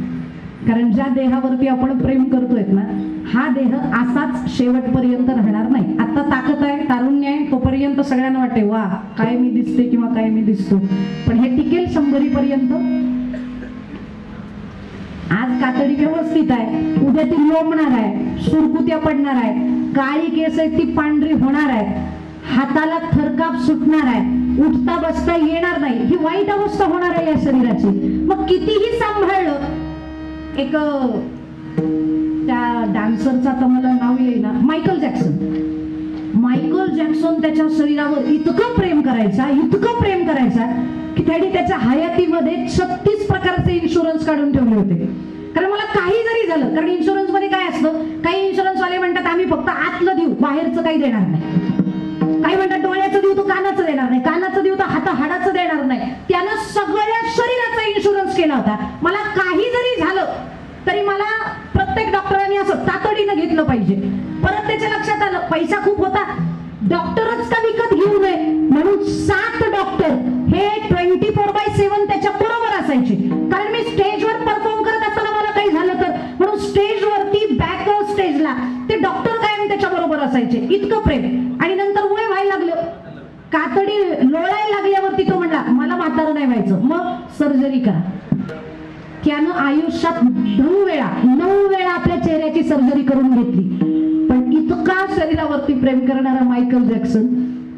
कारण ज्या देहावरती आपण प्रेम करतोय ना हा देह असाच शेवटपर्यंत राहणार नाही. आता ताकद आहे, तारुण्य आहे, तोपर्यंत सगळ्यांना वाटते वा काय मी दिसते किंवा काय मी दिसतो, पण हे टिकेल 100 पर्यंत. आज कातडी व्यवस्थित आहे, उद्या ती लोंबणार आहे, सुरकुत्या पडणार आहे, काळी केस आहे ती पांढरी होणार आहे, हाताला थरकाप सुटणार आहे, उठता बसता येणार नाही, ही वाईट अवस्था होणार आहे या शरीराची. मग कितीही सांभाळलं, एक त्या डान्सरचा तर मला नाव येईना, मायकल जॅक्सन त्याच्या शरीरावर इतकं प्रेम करायचा की त्याने त्याच्या हयातीमध्ये 36 प्रकारचे इन्शुरन्स काढून ठेवले होते. कारण मला काही जरी झालं, कारण इन्शुरन्स मध्ये काय असतं, काही इन्शुरन्स वाले म्हणतात आम्ही फक्त आतलं देऊ, बाहेरचं काही देणार नाही. काही म्हणतात डोळ्याचं देऊ तर कानाचं देणार नाही, कानाचं देऊ तर हाडाचं देणार नाही. त्यानं सगळ्या शरीराचा इन्शुरन्स केला होता. मला काही जरी झालं तरी मला प्रत्येक डॉक्टरांनी असं तातडीनं घेतलं पाहिजे. परत त्याच्या लक्षात आलं पैसा खूप होता, डॉक्टरच का विकत घेऊ नये म्हणून 7 डॉक्टर हे 24/7 त्याच्या बरोबर असायचे. कारण मी स्टेजवर परफॉर्म करत असताना मला काही झालं तर म्हणून स्टेजवरती बॅक स्टेजला ते डॉक्टर कायम त्याच्या बरोबर असायचे. इतकं प्रेम. आणि नंतर वय व्हायला लागलं, कातडी लोळायला लागल्यावरती तो म्हणला मला म्हातारं नाही व्हायचं, मग सर्जरी करा. त्यानं आयुष्यात 9 वेळा आपल्या चेहऱ्याची सर्जरी करून घेतली. पण इतका शरीरावरती प्रेम करणारा मायकल जॅक्सन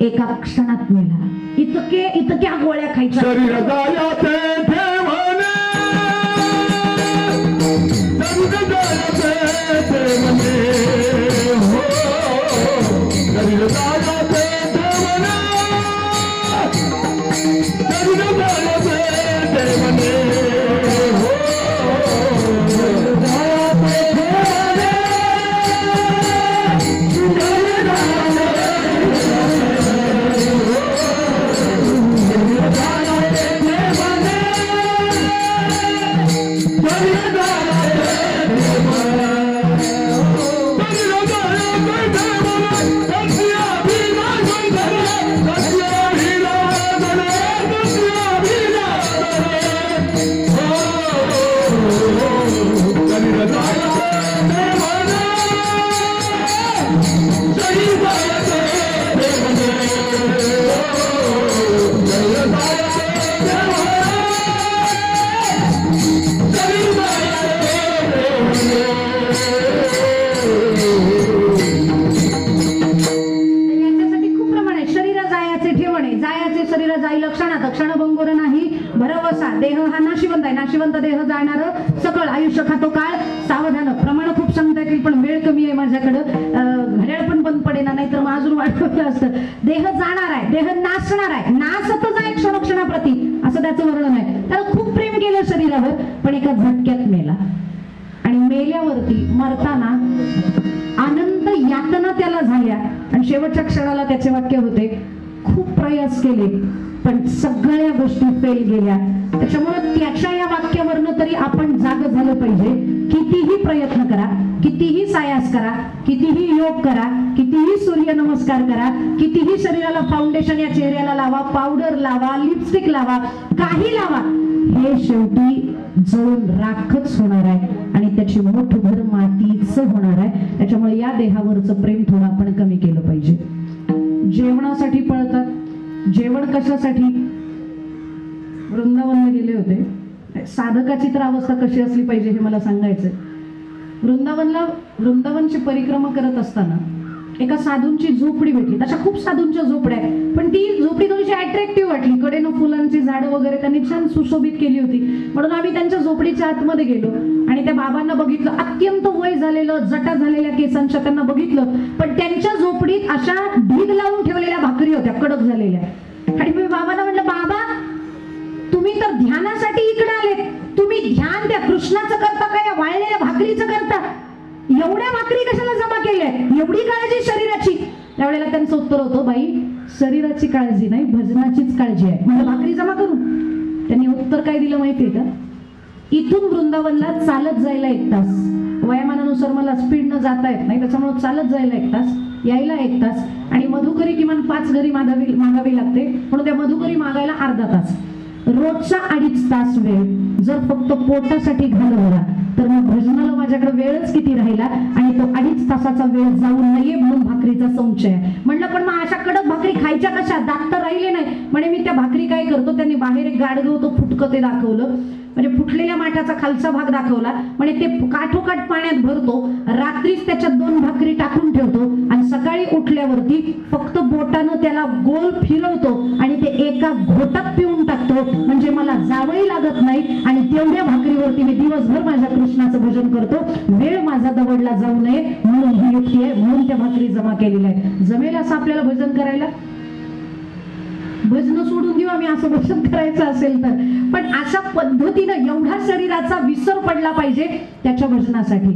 एका क्षणात मेला. इतक्या गोळ्या खायच्या. नाशिवंत देह जाणार सकळ आयुष्य खातो काळ. सावधान. प्रमाण खूप सांगता येतील पण वेळ कमी आहे माझ्याकडं. घड्याळ पण बंद पडेना, नाही तर मग अजून वाढवलं असतं. देह जाणार आहे, देह नाचणार आहे, नाचतच आहे क्षणोक्षणाप्रती असं त्याचं वर्णन आहे. त्याला खूप प्रेम केलं शरीरावर, पण एका झटक्यात मेला. आणि मेल्यावरती मरताना अनंत यातना त्याला झाल्या. आणि शेवटच्या क्षणाला त्याचे वाक्य होते, खूप प्रयास केले पण सगळ्या गोष्टी फेल गेल्या. त्याच्यामुळे त्याच्या या वाक्यावरनं तरी आपण जाग झालं पाहिजे. कितीही प्रयत्न करा, कितीही सायास करा, कितीही योग करा, कितीही सूर्य नमस्कार करा, कितीही शरीराला फाउंडेशन या चेहऱ्याला लावा, पावडर लावा, लिपस्टिक लावा, काही लावा, हे शेवटी जळून राखच होणार आहे आणि त्याची मोठभर मातीच होणार आहे. त्याच्यामुळे या देहावरचं प्रेम थोडं आपण कमी केलं पाहिजे. जेवणासाठी पळतात. जेवण कशासाठी? वृंदावनला गेले होते. साधकाची तर अवस्था कशी असली पाहिजे हे मला सांगायचंय. वृंदावनची परिक्रमा करत असताना एका साधूंची झोपडी भेटली. तशा खूप साधूंच्या झोपड्या आहेत, पण ती झोपडी थोडीशी अट्रॅक्टिव्ह वाटली. कडेनं फुलांची झाडं वगैरे त्यांनी छान सुशोभित केली होती. म्हणून आम्ही त्यांच्या झोपडीच्या आतमध्ये गेलो आणि त्या बाबांना बघितलं. अत्यंत वय झालेलं, जटा झालेल्या केसांच्या त्यांना बघितलं. पण त्यांच्या झोपडीत अशा ढीग लावून ठेवलेल्या भाकरी होत्या, कडक झालेल्या. आणि मी बाबांना म्हटलं, बाबा तुम्ही तर ध्यानासाठी इकडे आले, तुम्ही ध्यान त्या कृष्णाचं करता का या वाळलेल्या भाकरीचं करता? एवढ्या भाकरी कशाला जमा केल्या? एवढी काळजी शरीराची? त्यावेळेला त्यांचं उत्तर होतं, बाई शरीराची काळजी नाही, भजनाचीच काळजी आहे. म्हणजे भाकरी जमा करू. त्यांनी उत्तर काय दिलं माहितीये का? इथून वृंदावनला चालत जायला 1 तास, वयामानानुसार मला स्पीडनं जाता येत नाही, त्याच्यामुळे चालत जायला 1 तास, यायला 1 तास, आणि मधुकरी किमान 5 घरी मागावी लागते, म्हणून त्या मधुकरी मागायला अर्धा तास. रोजचा 2.5 तास वेळ जर फक्त पोटासाठी घालवला तर मग भजनाला माझ्याकडे वेळच किती राहिला आणि तो 2.5 तासाचा वेळ जाऊ नये म्हणून भाकरीचा संशय आहे. म्हणलं पण मग अशा कडक भाकरी खायच्या कशा, दात तर राहिले नाही. म्हणे मी त्या भाकरी काय करतो, त्यांनी बाहेर एक गाडगं होतं फुटकं ते दाखवलं, म्हणजे फुटलेल्या माठाचा खालचा भाग दाखवला. म्हणजे ते काठोकाठ पाण्यात भरतो, रात्रीच त्याच्यात 2 भाकरी टाकून ठेवतो आणि सकाळी उठल्यावरती फक्त बोटानं त्याला गोल फिरवतो आणि ते एका घोटात पिऊन टाकतो. म्हणजे मला जावंही लागत नाही आणि तेवढ्या भाकरीवरती मी दिवसभर माझ्या कृष्णाचं भजन करतो. वेळ माझा दवडला जाऊ नये म्हणून ही युक्ती आहे, म्हणून त्या भाकरी जमा केलेल्या आहे. जमेल असं आपल्याला भजन करायला? भजन सोडून देऊ आम्ही असं भजन करायचं असेल तर. पण अशा पद्धतीनं एवढा शरीराचा विसर पडला पाहिजे त्याच्या भजनासाठी.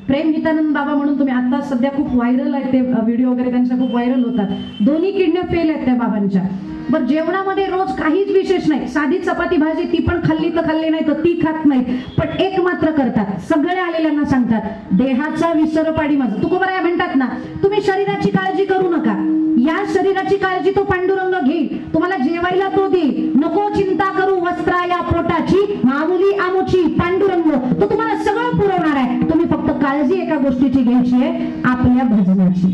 प्रेम नित्यानंद बाबा म्हणून तुम्ही आता सध्या खूप व्हायरल आहेत, ते व्हिडिओ वगैरे त्यांच्या खूप व्हायरल होतात. 2 किडन्या फेल आहेत त्या बाबांच्या. बरं, जेवणामध्ये रोज काहीच विशेष नाही, साधी चपाती भाजी ती पण खाल्ली तर खाल्ली नाही तर ती खात नाही. पण एक मात्र करतात, सगळ्या आलेल्यांना सांगतात, देहाचा विसर पाडी माझं. तुकोबराया म्हणतात ना, तुम्ही शरीराची काळजी करू नका, या शरीराची काळजी तो पांडुरंग घेईल, तुम्हाला जेवायला तो देईल. नको चिंता करू वस्त्रा या पोटाची, माऊली आमुची पांडुरंग तो तुम्हाला सगळं पुरवणार आहे. तुम्ही फक्त काळजी एका गोष्टीची घ्यायची आहे, आपल्या भजनाची.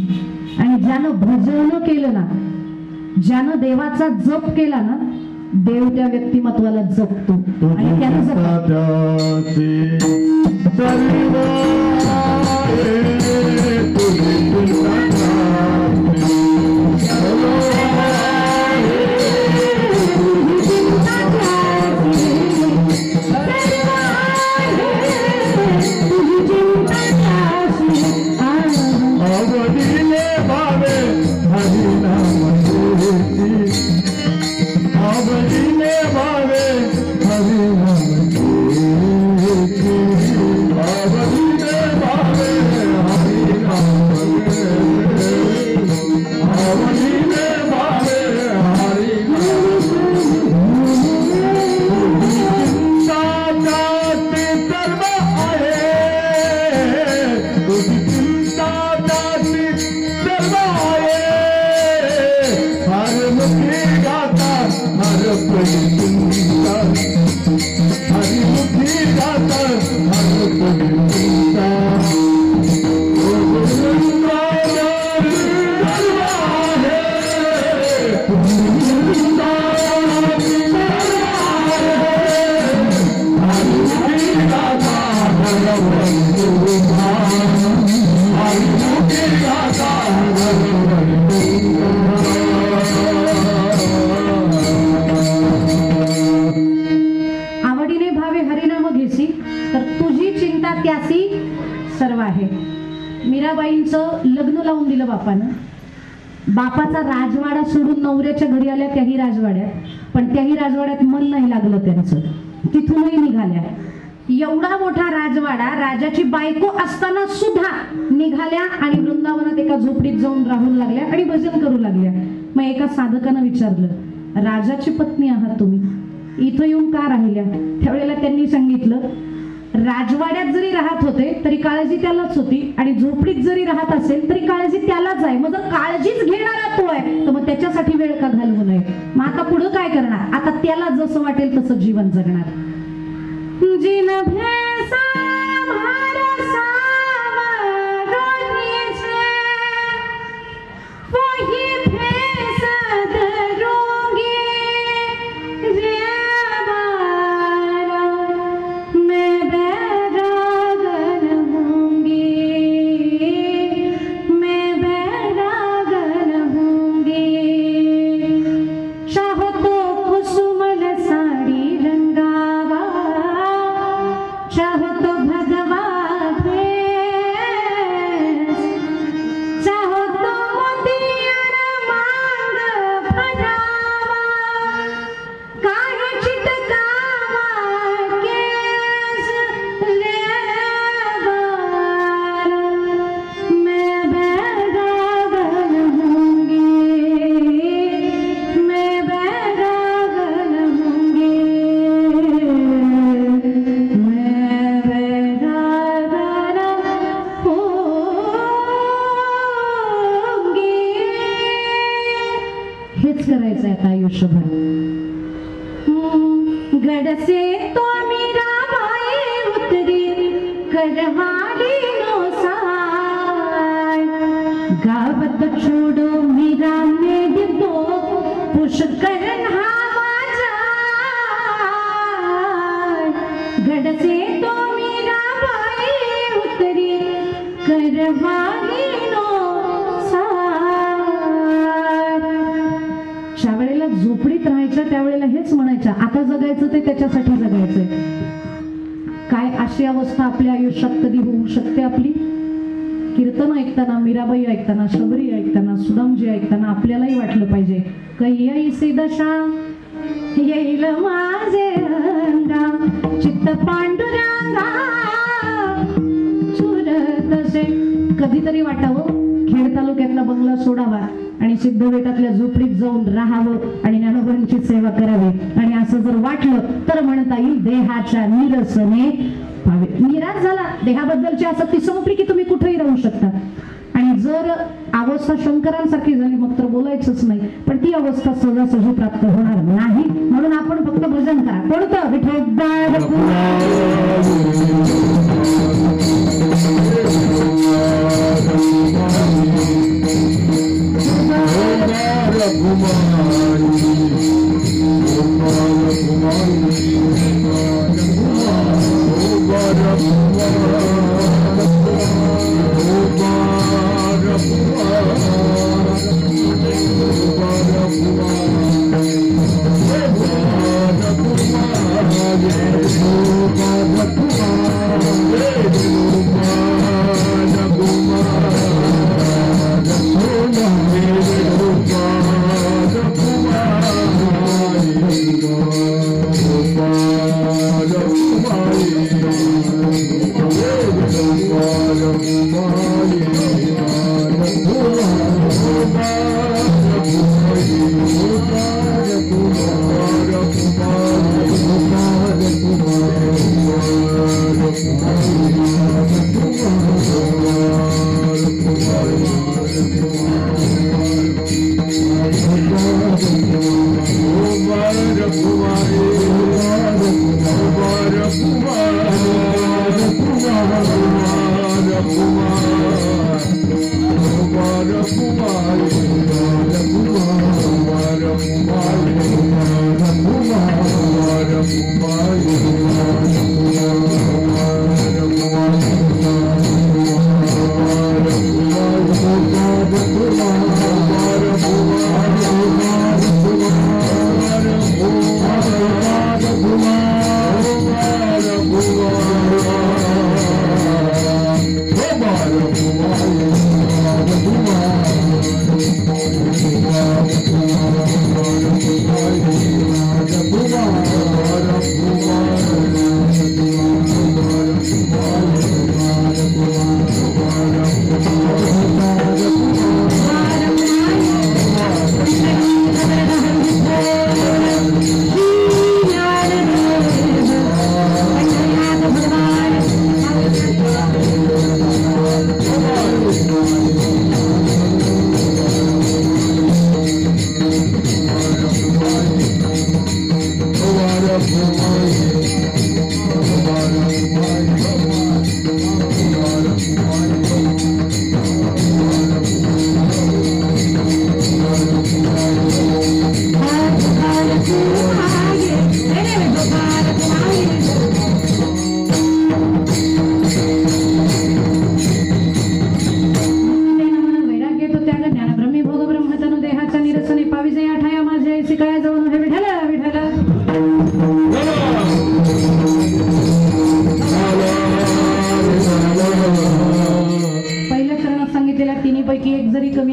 आणि ज्यानं भजन केलं ना, ज्यानं देवाचा जप केला ना, देव त्या व्यक्तिमत्वाला जपतो आणि त्यानं जपतो. मीराबाईंचं लग्न लावून दिलं बापानं. बापाचा राजवाडा सोडून नवऱ्याच्या घरी आल्या, त्याही राजवाड्यात. पण त्याही राजवाड्यात मन नाही लागलं त्यांचं, तिथूनही निघाल्या. एवढा मोठा राजवाडा, राजाची बायको असताना सुद्धा निघाल्या आणि वृंदावनात एका झोपडीत जाऊन राहून लागल्या आणि भजन करू लागल्या. मग एका साधकानं विचारलं, राजाची पत्नी आहात तुम्ही, इथं येऊन का राहिल्या? त्यावेळेला त्यांनी सांगितलं, राजवाड्यात जरी राहत होते तरी काळजी त्यालाच होती आणि झोपडीत जरी राहत असेल तरी काळजी त्यालाच आहे. मग जर काळजीच घेणारा तो आहे तर मग त्याच्यासाठी वेळ का घालवू नये? मग आता पुढे काय करणार? आता त्याला जसं वाटेल तसं जीवन जगणार. जिन भैसा भरोसा वरोनीचे, वही भैस धरूंगी रे बारा, मैं बैरागन होंगी, मैं बैरागन होंगी. चाहो तो कुसुमल साड़ी रंगावा, चाहो तो भगवा भेष, चाहो तो मोतियार मांग भरावा, काहे चिटकावा केस रे बारा, मैं बैरागन होंगी, मैं बैरागन होंगी, मैं बैरागन होंगी. हेच करायचं आहे आता आयुष्यभर. गड से तो मीराबाई उतरी, करवाली नो साय गावत छोडो मीरा मेघ तो पुष्कर नावाचा घडसे तो मीरा बाई उतरी करवाली नो साय. ज्या वेळेला झोपडीत राहायचं त्यावेळेला हेच म्हणायचं आता जगायचं ते त्याच्यासाठी जगायचंय. काय अशी अवस्था आपल्या आयुष्यात कधी होऊ शकते आपली? कीर्तन ऐकताना, मीराबाई ऐकताना, शबरी ऐकताना, सुदामजी ऐकताना आपल्यालाही वाटलं पाहिजे कैयसी दशा येईल माझे रंगा चित्त पांडुरंगा चुर तसे. कधीतरी वाटावं खेड तालुक्यातला बंगला सोडावा आणि सिद्धवेटातल्या झोपडीत जाऊन राहावं आणि ज्ञानोबांची सेवा करावी. आणि असं जर वाटलं तर म्हणता येईल देहाच्या निरसने पावे. निराश झाला देहाबद्दलची आसक्ती संपली की तुम्ही कुठेही राहू शकता. आणि जर अवस्था शंकरांसारखी झाली मग तर बोलायचंच नाही. पण ती अवस्था सहजासहजी प्राप्त होणार नाही. म्हणून आपण फक्त भजन करा. कोणतं? विठोबा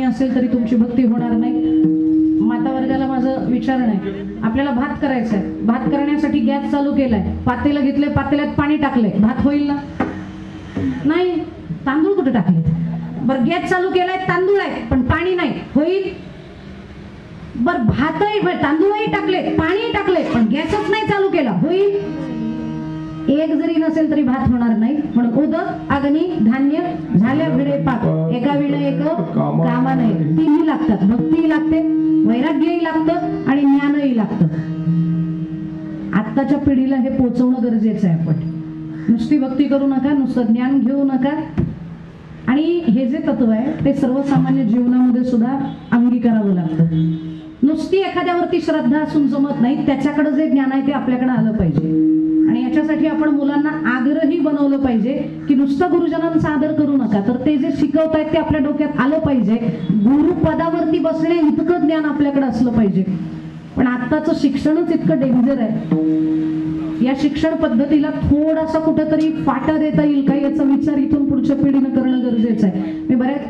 असेल तरी तुमची भक्ती होणार नाही. माता वर्गाला माझं विचारण आहे, आपल्याला भात करायचा आहे. भात करण्यासाठी गॅस चालू केलाय, पातेलं घेतलंय, पातेल्यात पाणी टाकलंय, भात होईल ना? नाही. तांदूळ कुठे टाकले? बरं, गॅस चालू केलाय, तांदूळ आहे पण पाणी नाही, होईल? बरं, भातही तांदूळही टाकले, पाणी टाकले पण गॅसच नाही चालू केला, होईल? एक जरी नसेल तरी भात होणार नाही. म्हणून उदक, अग्नी, धान्य झाल्या भिडे पाक, एका विण एक कामा नाही. तीनही लागतात, भक्तीही लागते, वैराग्यही लागतं आणि ज्ञानही लागतं. आत्ताच्या पिढीला हे पोचवणं गरजेचं आहे. आपण नुसती भक्ती करू नका, नुसतं ज्ञान घेऊ नका. आणि हे जे तत्व आहे ते सर्वसामान्य जीवनामध्ये सुद्धा अंगी करावं लागतं. नुसती एखाद्यावरती श्रद्धा असून जमत नाही, त्याच्याकडे जे ज्ञान आहे ते आपल्याकडे आलं पाहिजे. आणि याच्यासाठी आपण मुलांना आग्रही बनवलं पाहिजे की नुसतं गुरुजनांचा आदर करू नका, तर ते जे शिकवतायत ते आपल्या डोक्यात आलं पाहिजे. गुरुपदावरती बसणे इतकं ज्ञान आपल्याकडे असलं पाहिजे. पण आत्ताचं शिक्षणच इतकं डेंजर आहे. या शिक्षण पद्धतीला थोडासा कुठेतरी फाटा देता येईल का याचा विचार इथून पुढच्या पिढीनं करणं गरजेचं आहे. मी बऱ्याच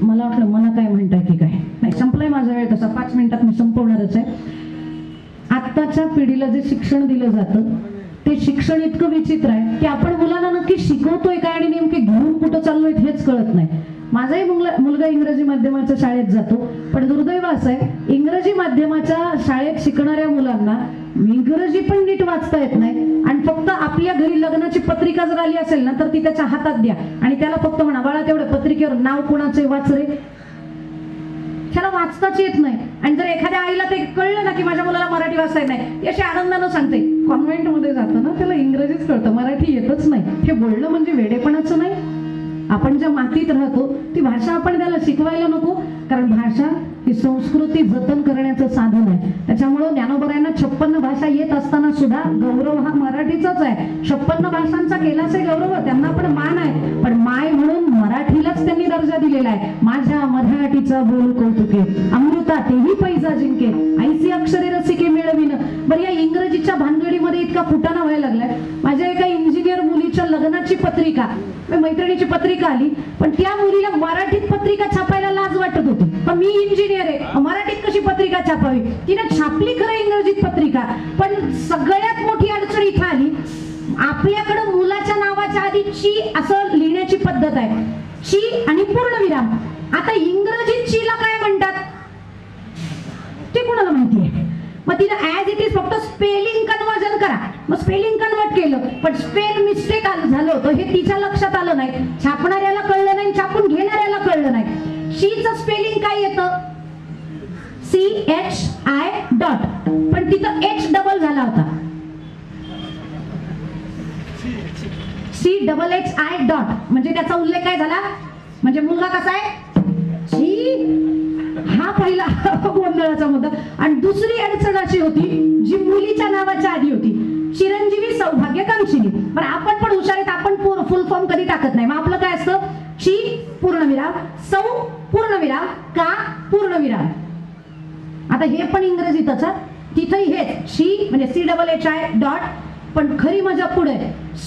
मला वाटलं मला काय म्हणताय की काय नाही, संपलाय माझा वेळ, तसा 5 मिनिटात मी संपवणारच आहे. आत्ताच्या पिढीला जे शिक्षण दिलं जातं ते शिक्षण इतकं विचित्र आहे की आपण मुलांना नक्की शिकवतोय काय आणि नेमके घेऊन कुठं चाललोय हेच कळत नाही. माझाही मुलगा इंग्रजी माध्यमाच्या शाळेत जातो, पण दुर्दैव असं आहे इंग्रजी माध्यमाच्या शाळेत शिकणाऱ्या मुलांना इंग्रजी पण नीट वाचता येत नाही. आणि फक्त आपल्या घरी लग्नाची पत्रिका जर आली असेल ना तर ती त्याच्या हातात द्या आणि त्याला फक्त म्हणा बाळा तेवढ्या पत्रिकेवर नाव कोणाचे वाच रे. त्याला वाचताच येत नाही. आणि जर एखाद्या आईला ते कळलं ना की माझ्या मुलाला मराठी वाचता येत नाही, ती अशी आनंदानं सांगते कॉन्व्हेंट मध्ये जातो ना त्याला इंग्रजीच कळतं, मराठी येतच नाही. हे बोलणं म्हणजे वेडेपणाचं नाही. आपण ज्या मातीत राहतो ती भाषा आपण त्याला शिकवायला नको, कारण भाषा ही संस्कृती जतन करण्याचं साधन आहे. त्याच्यामुळं ज्ञानोबरायांना 56 भाषा येत असताना सुद्धा गौरव हा मराठीचाच आहे. 56 भाषांचा केलाच आहे गौरव, त्यांना पण मान आहे, पण माय म्हणून मराठीलाच त्यांनी दर्जा दिलेला आहे. माझ्या मराठीचा बोल कौतुके अमृता तेही पैजा जिंके ऐसी अक्षरे रसिके मिळविन. बरं या इंग्रजीच्या भानगडीमध्ये इतका फुटाणा व्हायला लागलाय. माझ्या एका इंजिनियर मुलीच्या लग्नाची पत्रिका, मैत्रिणीची पत्रिका आली, पण त्या मुलीला मराठीत पत्रिका छापायला लाज वाटत होती. पण मी इंजिनियर आहे, मराठीत कशी पत्रिका छापावी. तिने छापली खरं इंग्रजीत पत्रिका, पण सगळ्यात मोठी अडचण इथं आली. आपल्याकडे मुलाच्या नावाच्या आधी ची असं लिहिण्याची पद्धत आहे, ची आणि पूर्णविराम. आता इंग्रजीत चीला काय म्हणतात ते कोणाला माहिती आहे. मग तिला ऍज इट इज फक्त स्पेलिंग कन्वर्जन करा. मग स्पेलिंग कन्वर्ट केलं, पण स्पेल मिस्टेक झालं होतं हे तिच्या लक्षात आलं नाही, छापणाऱ्याला कळलं नाही, छापून घेणाऱ्याला कळलं नाही. शीचं स्पेलिंग काय येतं CHI डॉट, पण तिथं H डबल झाला होता, CHHI डॉट, म्हणजे त्याचा उल्लेख काय झाला, म्हणजे मुलगा कसा आहे हा पहिला गोंधळाचा मुद्दा. आणि दुसरी अडचण अशी होती जी मुलीच्या नावाच्या आधी होती, चिरंजीवी सौभाग्यकांक्षिणी. पण आपण पण हुशार आहेत, आपण फुल फॉर्म कधी टाकत नाही. मग आपलं काय असतं ची पूर्णविराम, सौ पूर्णविराम, का पूर्णविराम. आता हे पण इंग्रजीतच, तिथंही हेच ची म्हणजे CHHI डॉट, पण खरी मजा पुढे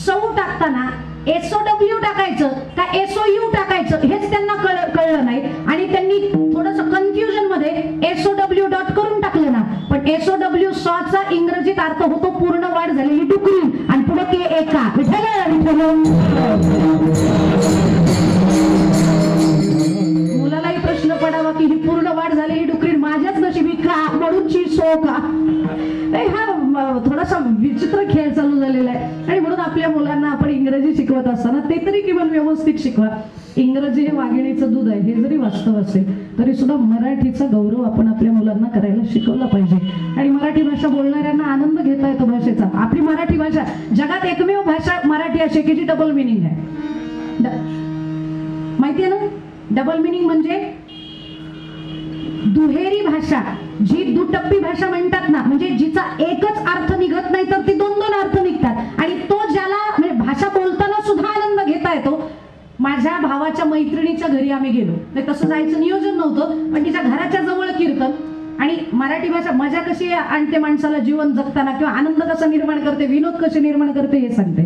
सौ टाकताना SOW टाकायचं का SOU टाकायचं हेच त्यांना कळलं नाही. आणि त्यांनी थोडंसं कन्फ्युजन मध्ये SOW डॉट करून टाकलं ना, पण SOW चा इंग्रजीत अर्थ होतो पूर्ण वाढ झालेली डुकरी आणि पुढे के एका मुलालाही प्रश्न पडावा की ही पूर्ण वाढ झालेली डुकरी माझ्याच नशिबी का म्हणून ची सो का. हा थोडासा विचित्र खेळ चालू झालेला आहे. आणि म्हणून आपल्या मुलांना आपण इंग्रजी शिकवत असताना ते तरी किमान व्यवस्थित शिकवा. इंग्रजी हे वाघिणीचं दूध आहे हे जरी वास्तव असेल तरी सुद्धा मराठीचा गौरव आपण आपल्या मुलांना करायला शिकवला पाहिजे. आणि मराठी भाषा बोलणाऱ्यांना आनंद घेता येतो भाषेचा. आपली मराठी भाषा जगात एकमेव भाषा मराठी अशी की जी डबल मिनिंग आहे. माहिती आहे ना, डबल मिनिंग म्हणजे दुहेरी भाषा, जी दुटप्पी भाषा म्हणतात ना, म्हणजे जिचा एकच अर्थ निघत नाही तर ती 2-2 अर्थ निघतात. आणि तो ज्याला म्हणजे भाषा बोलताना सुद्धा आनंद घेता येतो. माझ्या भावाच्या मैत्रिणीच्या घरी आम्ही गेलो, तसं जायचं नियोजन नव्हतं, पण तिच्या घराच्या जवळ कीर्तन. आणि मराठी भाषा मजा कशी आणते माणसाला जीवन जगताना, किंवा आनंद कसा निर्माण करते, विनोद कसे निर्माण करते हे सांगते.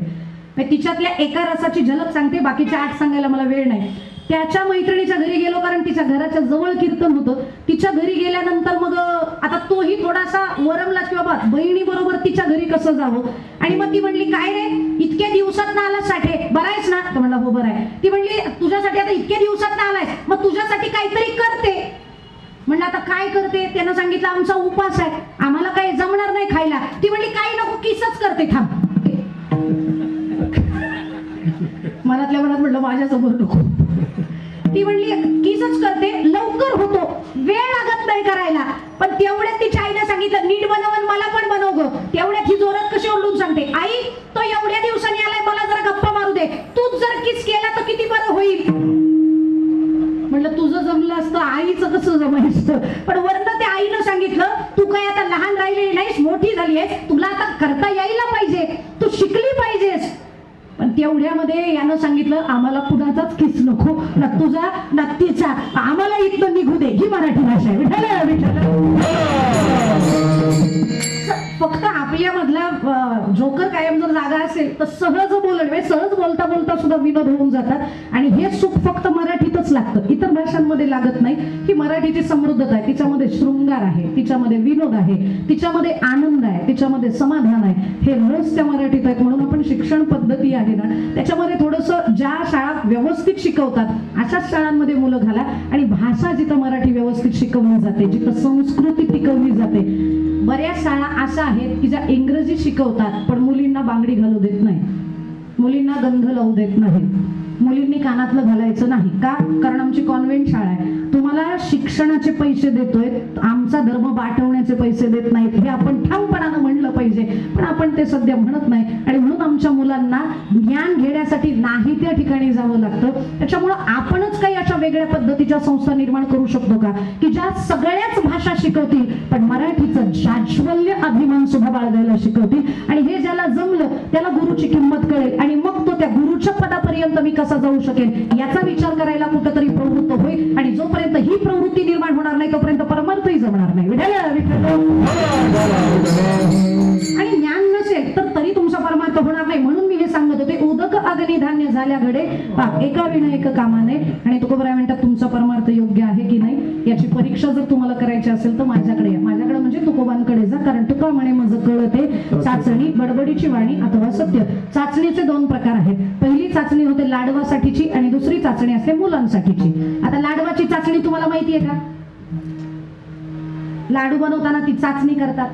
तिच्यातल्या एका रसाची झलक सांगते, बाकीच्या 8 सांगायला मला वेळ नाही. त्याच्या मैत्रिणीच्या घरी गेलो कारण तिच्या घराच्या जवळ कीर्तन होतं. तिच्या घरी गेल्यानंतर मग आता तोही थोडासा वरमला की बाबा बहिणी बरोबर तिच्या घरी कसं जावं. आणि मग ती म्हणली काय रे इतक्या दिवसात ना आला साठे, बरं आहेस ना. तर म्हणला हो बरं आहे. ती म्हणली तुझ्यासाठी आता इतक्या दिवसात ना आलायस, मग तुझ्यासाठी काहीतरी करते. म्हणलं आता काय करते. त्यानं सांगितलं आमचा उपास आहे, आम्हाला काही जमणार नाही खायला. ती म्हणली काही नको किसच करते थांब. मनातल्या मनात म्हटलं माझ्यासमोर नको. ती म्हणली किसच करते, लवकर होतो, वेळ लागत नाही करायला. पण तेवढ्यात तिच्या आईने सांगितलं नीट बनवून मला पण बनव ग. तेवढ्यात ही जोरात कशी ओरडून सांगते, आई तो एवढ्या दिवसांनी आलाय, मला जरा गप्पा मारू दे, तूच जर किस केला तर किती बरं होईल. म्हटलं तुझं जमलं असतं, आईचं कसं जमायचं. पण वरनं त्या आईनं सांगितलं तू काय आता लहान राहिलेली नाहीस, मोठी झाली आहेस, तुला आता करता यायला पाहिजे, तू शिकली पाहिजेस. पण तेवढ्यामध्ये यानं सांगितलं आम्हाला कुणाचाच किस नको, ना तुझा ना तिचा, आम्हाला इथं निघू दे. ही मराठी भाषा आहे. विठ्ठल विठ्ठल. फक्त आपल्यामधला जोकर कायम जर जागा असेल तर सहज बोलणं, सहज बोलता बोलता सुद्धा विनोद होऊन जातात. आणि हे सुख फक्त मराठीतच लागतं, इतर भाषांमध्ये लागत नाही. ही मराठीची समृद्धता आहे, तिच्यामध्ये शृंगार आहे, तिच्यामध्ये विनोद आहे, तिच्यामध्ये आनंद आहे, तिच्यामध्ये समाधान आहे. हे रस त्या मराठीत आहेत. म्हणून आपण शिक्षण पद्धती आहे ना त्याच्यामध्ये थोडंसं ज्या शाळा व्यवस्थित शिकवतात अशाच शाळांमध्ये मुलं घाला. आणि भाषा जिथं मराठी व्यवस्थित शिकवली जाते, जिथं संस्कृती टिकवली जाते. बऱ्याच शाळा अशा आहेत की ज्या इंग्रजी शिकवतात पण मुलींना बांगडी घालू देत नाही, मुलींना गंध लावू देत नाही, मुलींनी कानातलं घालायचं नाही. का? कारण आमची कॉन्व्हेंट शाळा आहे. तुम्हाला शिक्षणाचे पैसे देतोय, आमचा धर्म वाटवण्याचे पैसे देत नाहीत, हे आपण ठामपणानं म्हणलं पाहिजे. पण आपण ते सध्या म्हणत नाही. आणि म्हणून आमच्या मुलांना ज्ञान घेण्यासाठी नाही त्या ठिकाणी जावं लागतं. त्याच्यामुळं आपणच काही अशा वेगळ्या पद्धतीच्या संस्था निर्माण करू शकतो का की ज्या सगळ्याच भाषा शिकवतील पण मराठीचं जाज्वल्य अभिमान सुद्धा बाळगायला शिकवतील. आणि हे ज्याला जमलं त्याला गुरुची किंमत कळेल आणि मग तो त्या गुरुच्या पदापर्यंत मी कसा जाऊ शकेल याचा विचार करायला कुठंतरी प्रवृत्त होईल. आणि जोपर्यंत ही प्रवृत्ती निर्माण होणार नाही तोपर्यंत परमार्थही जमणार नाही. आणि ज्ञान नसेल तर तरी तुमचा परमार्थ होणार नाही. म्हणून मी हे सांगत होते, उदक अग्नी धान्य झाल्या घडे एका विना एक कामाने. आणि तुकोबराय म्हणतात तुमचा परमार्थ योग्य आहे की नाही याची परीक्षा जर तुम्हाला करायची असेल तर माझ्याकडे या. माझ्याकडे म्हणजे तुकोबांकडे जा. कारण तुका म्हणे मज कळते चाचणी बडबडीची वाणी अथवा सत्य. चाचणीचे दोन प्रकार आहेत. पहिली चाचणी होते लाडवासाठीची आणि दुसरी चाचणी असते मुलांसाठीची. आता लाडवाची चाचणी तुम्हाला माहिती आहे का? लाडू बनवताना ती चाचणी करतात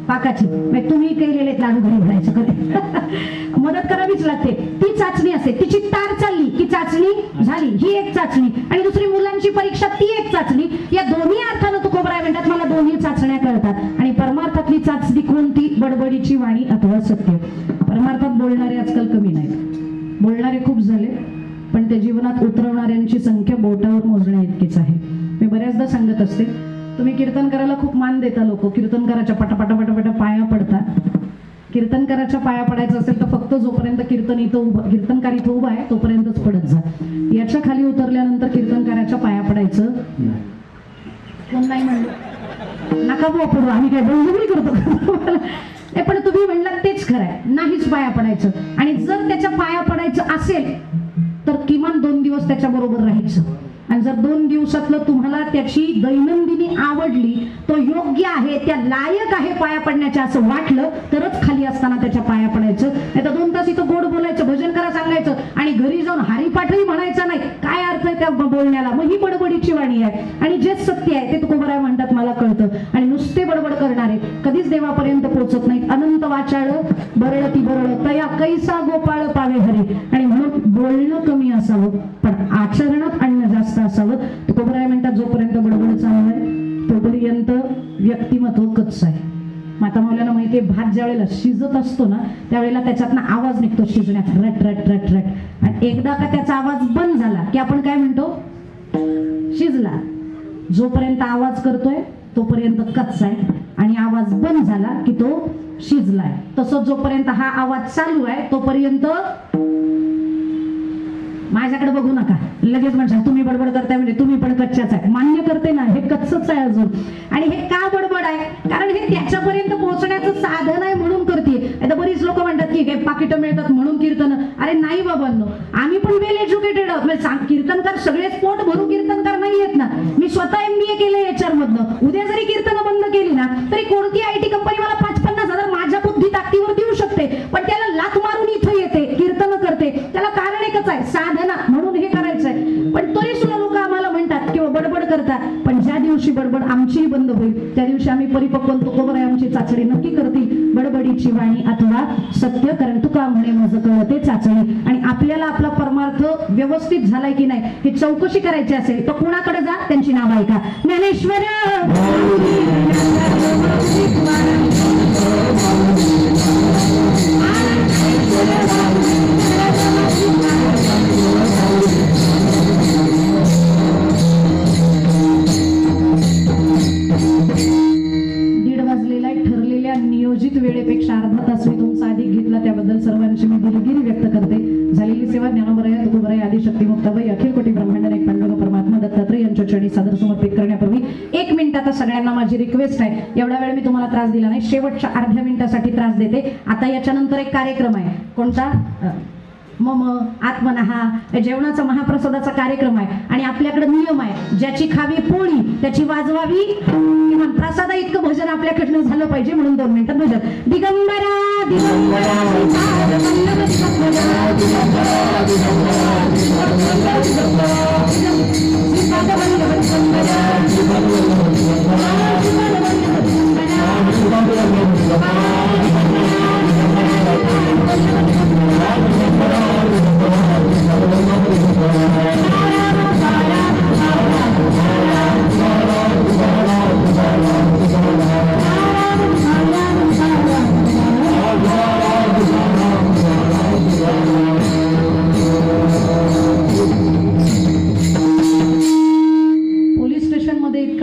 पाकाची. तुम्ही केलेले लाडू घरी भरायचं कधी मदत करावीच लागते. ती चाचणी असते. तिची तार चालली की चाचणी झाली, ही एक चाचणी. आणि दुसरी मुलांची परीक्षा, ती एक चाचणी. या दोन्ही अर्थानं तुकोबराय म्हणतात मला दोन्ही चाचण्या कळतात. आणि परमार्थातली चाचणी कोणती? बडबडीची वाणी अथवा सत्य. परमार्थात बोलणारे आजकाल कमी नाहीत, बोलणारे खूप झाले पण त्या जीवनात उतरवणाऱ्यांची संख्या बोटावर मोजण्या इतकीच आहे. मी बऱ्याचदा सांगत असते, तुम्ही कीर्तनकाराला खूप मान देता. लोक कीर्तनकाराच्या पटापटा पाया पडतात. कीर्तनकाराच्या पाया पडायचं असेल तर फक्त जोपर्यंत कीर्तनकार इथं उभा आहे तोपर्यंतच पडत जा. याच्या खाली उतरल्यानंतर कीर्तनकाराच्या पाया पडायचं कोण नाही म्हणलं नका वापरू, आम्ही काय बळजबरी करतो. पण तुम्ही म्हणलात तेच खरं आहे, नाहीच पाया पडायचं. आणि जर त्याच्या पाया पडायचं असेल तर किमान 2 दिवस त्याच्या बरोबर राहायचं. आणि जर 2 दिवसातलं तुम्हाला त्याची दैनंदिनी आवडली, तो योग्य आहे, त्या लायक आहे पाया पडण्याच्या असं वाटलं तरच खाली असताना त्याच्या पाया पडायचं. नाही तर 2 तास इथं गोड बोलायचं, भजन करा सांगायचं आणि घरी जाऊन हरिपाठही म्हणायचा नाही. काय अर्थ आहे त्या बोलण्याला? मग ही बडबडीची वाणी आहे. आणि जे सत्य आहे ते तुकोबराय म्हणतात मला कळतं. आणि नुसते बडबड करणारे कधीच देवापर्यंत पोहोचत नाहीत. अनंत वाचाळ बरळती बरळ तया कैसा गोपाळ पावे हरी. आणि म्हणून बोलणं कमी असावं पण आचरणात आणणं जास्त असावं. तुकोबराय म्हणतात जोपर्यंत बडबड चालू आहे तोपर्यंत व्यक्तिमत्व कच्चं आहे. माता मौल्याला माहितीये, भात ज्या वेळेला शिजत असतो ना त्यावेळेला त्याच्यातनं आवाज निघतो शिजण्याचा, रट रट रट रट. आणि एकदा का त्याचा आवाज बंद झाला की आपण काय म्हणतो? शिजला. जोपर्यंत आवाज करतोय तोपर्यंत कच्चा आहे आणि आवाज बंद झाला की तो शिजलाय. तसंच जोपर्यंत हा आवाज चालू आहे तोपर्यंत माझ्याकडे बघू नका, लगेच म्हणशाल तुम्ही बडबड करताय म्हणजे तुम्ही पण कच्च्याच आहे. मान्य करते ना, हे कच्चच आहे अजून. आणि हे का बडबड आहे? कारण हे त्याच्यापर्यंत पोहोचण्याचं साधन आहे म्हणून करते. आता बरीच लोक म्हणतात की हे पाकिटं मिळतात म्हणून कीर्तन. अरे नाही बाबांनो, आम्ही पण वेल एज्युकेटेड कीर्तनकार, सगळे पोट भरून कीर्तनकार नाही आहेत ना. मी स्वतः MBA केलंय HR मधनं. उद्या जरी कीर्तन बंद केली ना तरी कोणती IT कंपनी मला 5-50 हजार माझ्या बुद्धी ताकदीवर देऊ शकते. पण त्याला लाथ मारून इथं येते, कीर्तन करते. त्याला कारण एकच आहे, साधना. म्हणून हे करायचंय. पण तरी सुद्धा लोक आम्हाला म्हणतात किंवा बडबड करतात. पण ज्या दिवशी बडबड आमचीही बंद होईल त्या दिवशी आम्ही परिपक्व तुकोबराय आमची चाचणी नक्की करतील. बडबडीची विठ्ठलाची वाणी अथवा सत्य, कारण तुका म्हणे मज कळते चाचणी. आणि आपल्याला आपला परमार्थ व्यवस्थित झालाय की नाही हे चौकशी करायची असेल तर कुणाकडे जा, त्यांची नाव ऐका. ज्ञानेश्वर ठरलेल्या नियोजित वेळेपेक्षा अर्धा तास मी तुमचा अधिक घेतला, त्याबद्दल सर्वांची मी दिलगिरी व्यक्त करते. झालेली सेवा ज्ञानोबराय तुकोबराय आदिशक्ती मुक्ताबाई अखिल कोटी ब्रह्मांड एक पांडुरंग परमात्मा दत्तात्रय यांच्या चरणी सादर समर्पित करण्यापूर्वी 1 मिनिट आता सगळ्यांना माझी रिक्वेस्ट आहे. एवढा वेळ मी तुम्हाला त्रास दिला नाही, शेवटच्या अर्ध्या मिनिटासाठी त्रास देते. आता याच्यानंतर एक कार्यक्रम आहे, कोणता? मम आत्मनहा, जेवणाचा महाप्रसादाचा कार्यक्रम आहे. आणि आपल्याकडे नियम आहे, ज्याची खावी पोळी त्याची वाजवावी किमान प्रसादा इतकं भजन आपल्याकडनं झालं पाहिजे, म्हणून 2 मिनिटात भजन. दिगंबरा दिगंबरा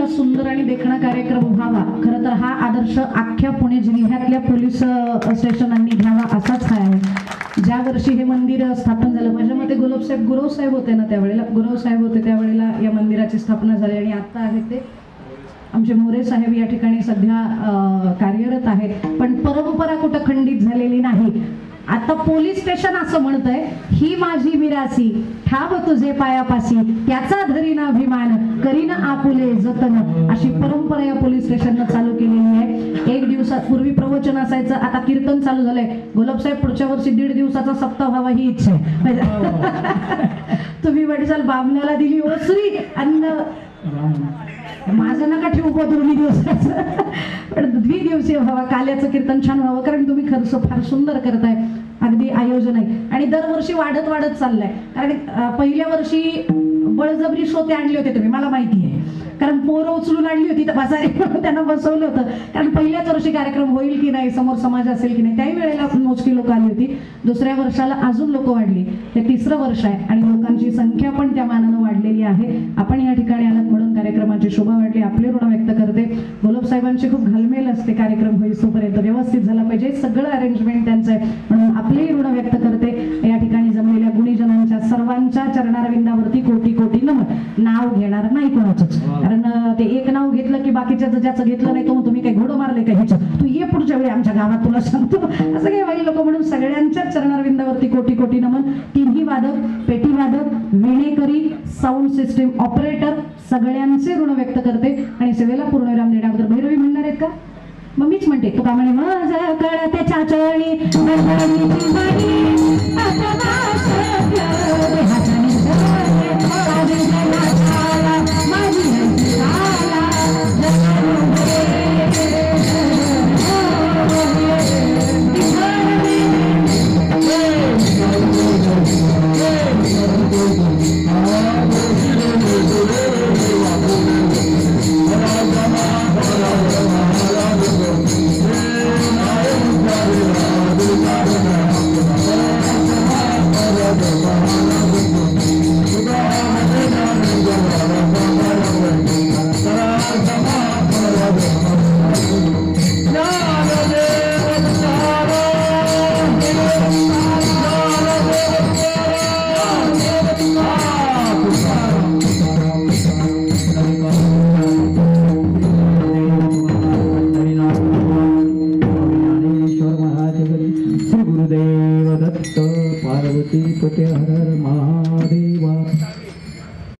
सुंदर आणि देखणा कार्यक्रम व्हावा. खरं तर हा आदर्श अख्ख्या पुणे जिल्ह्यातल्या पोलीस स्टेशनांनी घ्यावा असाच आहे. ज्या वर्षी हे मंदिर स्थापन झालं, माझ्या मते गुरव साहेब होते ना त्यावेळेला, त्यावेळेला या मंदिराची स्थापना झाली. आणि आता आहेत ते आमचे मोरे साहेब या ठिकाणी सध्या कार्यरत आहेत. पण परंपरा कुठं खंडित झालेली नाही. आता पोलीस स्टेशन असं म्हणतंय, ही माझी मिरासी ठाव तुझे पायापासी, त्याचा धरीन अभिमान करीन आपुले जतन, अशी परंपरा या पोलीस स्टेशननं चालू केलेली आहे. 1 दिवसापूर्वी प्रवचन असायचं, आता कीर्तन चालू झालंय. गोलब साहेब पुढच्या वर्षी 1.5 दिवसाचा सप्ताह व्हावा ही इच्छा आहे. तुम्ही वडजाल बामण्याला दिली ओसरी अन्न, माझं नका ठेवू 2 दिवसाचं, पण 2 दिवसीय व्हावा. काल्याचं कीर्तन छान व्हावं, कारण तुम्ही खर्च फार सुंदर करताय, अगदी आयोजन आहे. आणि दरवर्षी वाढत चाललंय. कारण पहिल्या वर्षी बळजबरी श्रोते आणले होते तुम्ही, मला माहिती आहे, कारण पोरं उचलून आणली होती तर बसारी त्यांना बसवलं होतं. कारण पहिल्याच वर्षी कार्यक्रम होईल की नाही, समोर समाज असेल की नाही, त्याही वेळेला मोजकी लोक आली होती. दुसऱ्या वर्षाला अजून लोक वाढली. हे 3रं वर्ष आहे आणि लोकांची संख्या पण त्या मानानं वाढलेली आहे. आपण या ठिकाणी आलात म्हणून कार्यक्रमाची शोभा वाढली. आपले ऋण व्यक्त करते. गोलब साहेबांची खूप घालमेल असते, कार्यक्रम होईल तोपर्यंत व्यवस्थित झाला पाहिजे, सगळं अरेंजमेंट त्यांचं आहे, म्हणून आपले ऋण व्यक्त करते. या ठिकाणी जमलेल्या गुणीजनांच्या सर्वांच्या चरणारविंदावरती कोटी कोटी नमन. नाव घेणार नाही कोणाचंच, कारण ते एक नाव घेतलं की बाकीच्या ज्याचं घेतलं नाही तो तुम्ही काही घोडं मारले का ह्याचं, तू ये पुढच्या वेळी आमच्या गावात तुला सांगतो, असं काही वाईट लोक. म्हणून सगळ्यांच्या चरणारविंदावरती कोटी कोटी नमन. 3ही वादक, पेटी वादक, विणेकरी, साऊंड सिस्टीम ऑपरेटर सगळ्यांचे ऋण व्यक्त करते. आणि सेवेला पूर्णविराम देण्याबद्दल भैरवी म्हणणार आहेत का? मग मीच म्हणते, तुका म्हणे मज कळते चाचणी पार्वती पते हर हर महा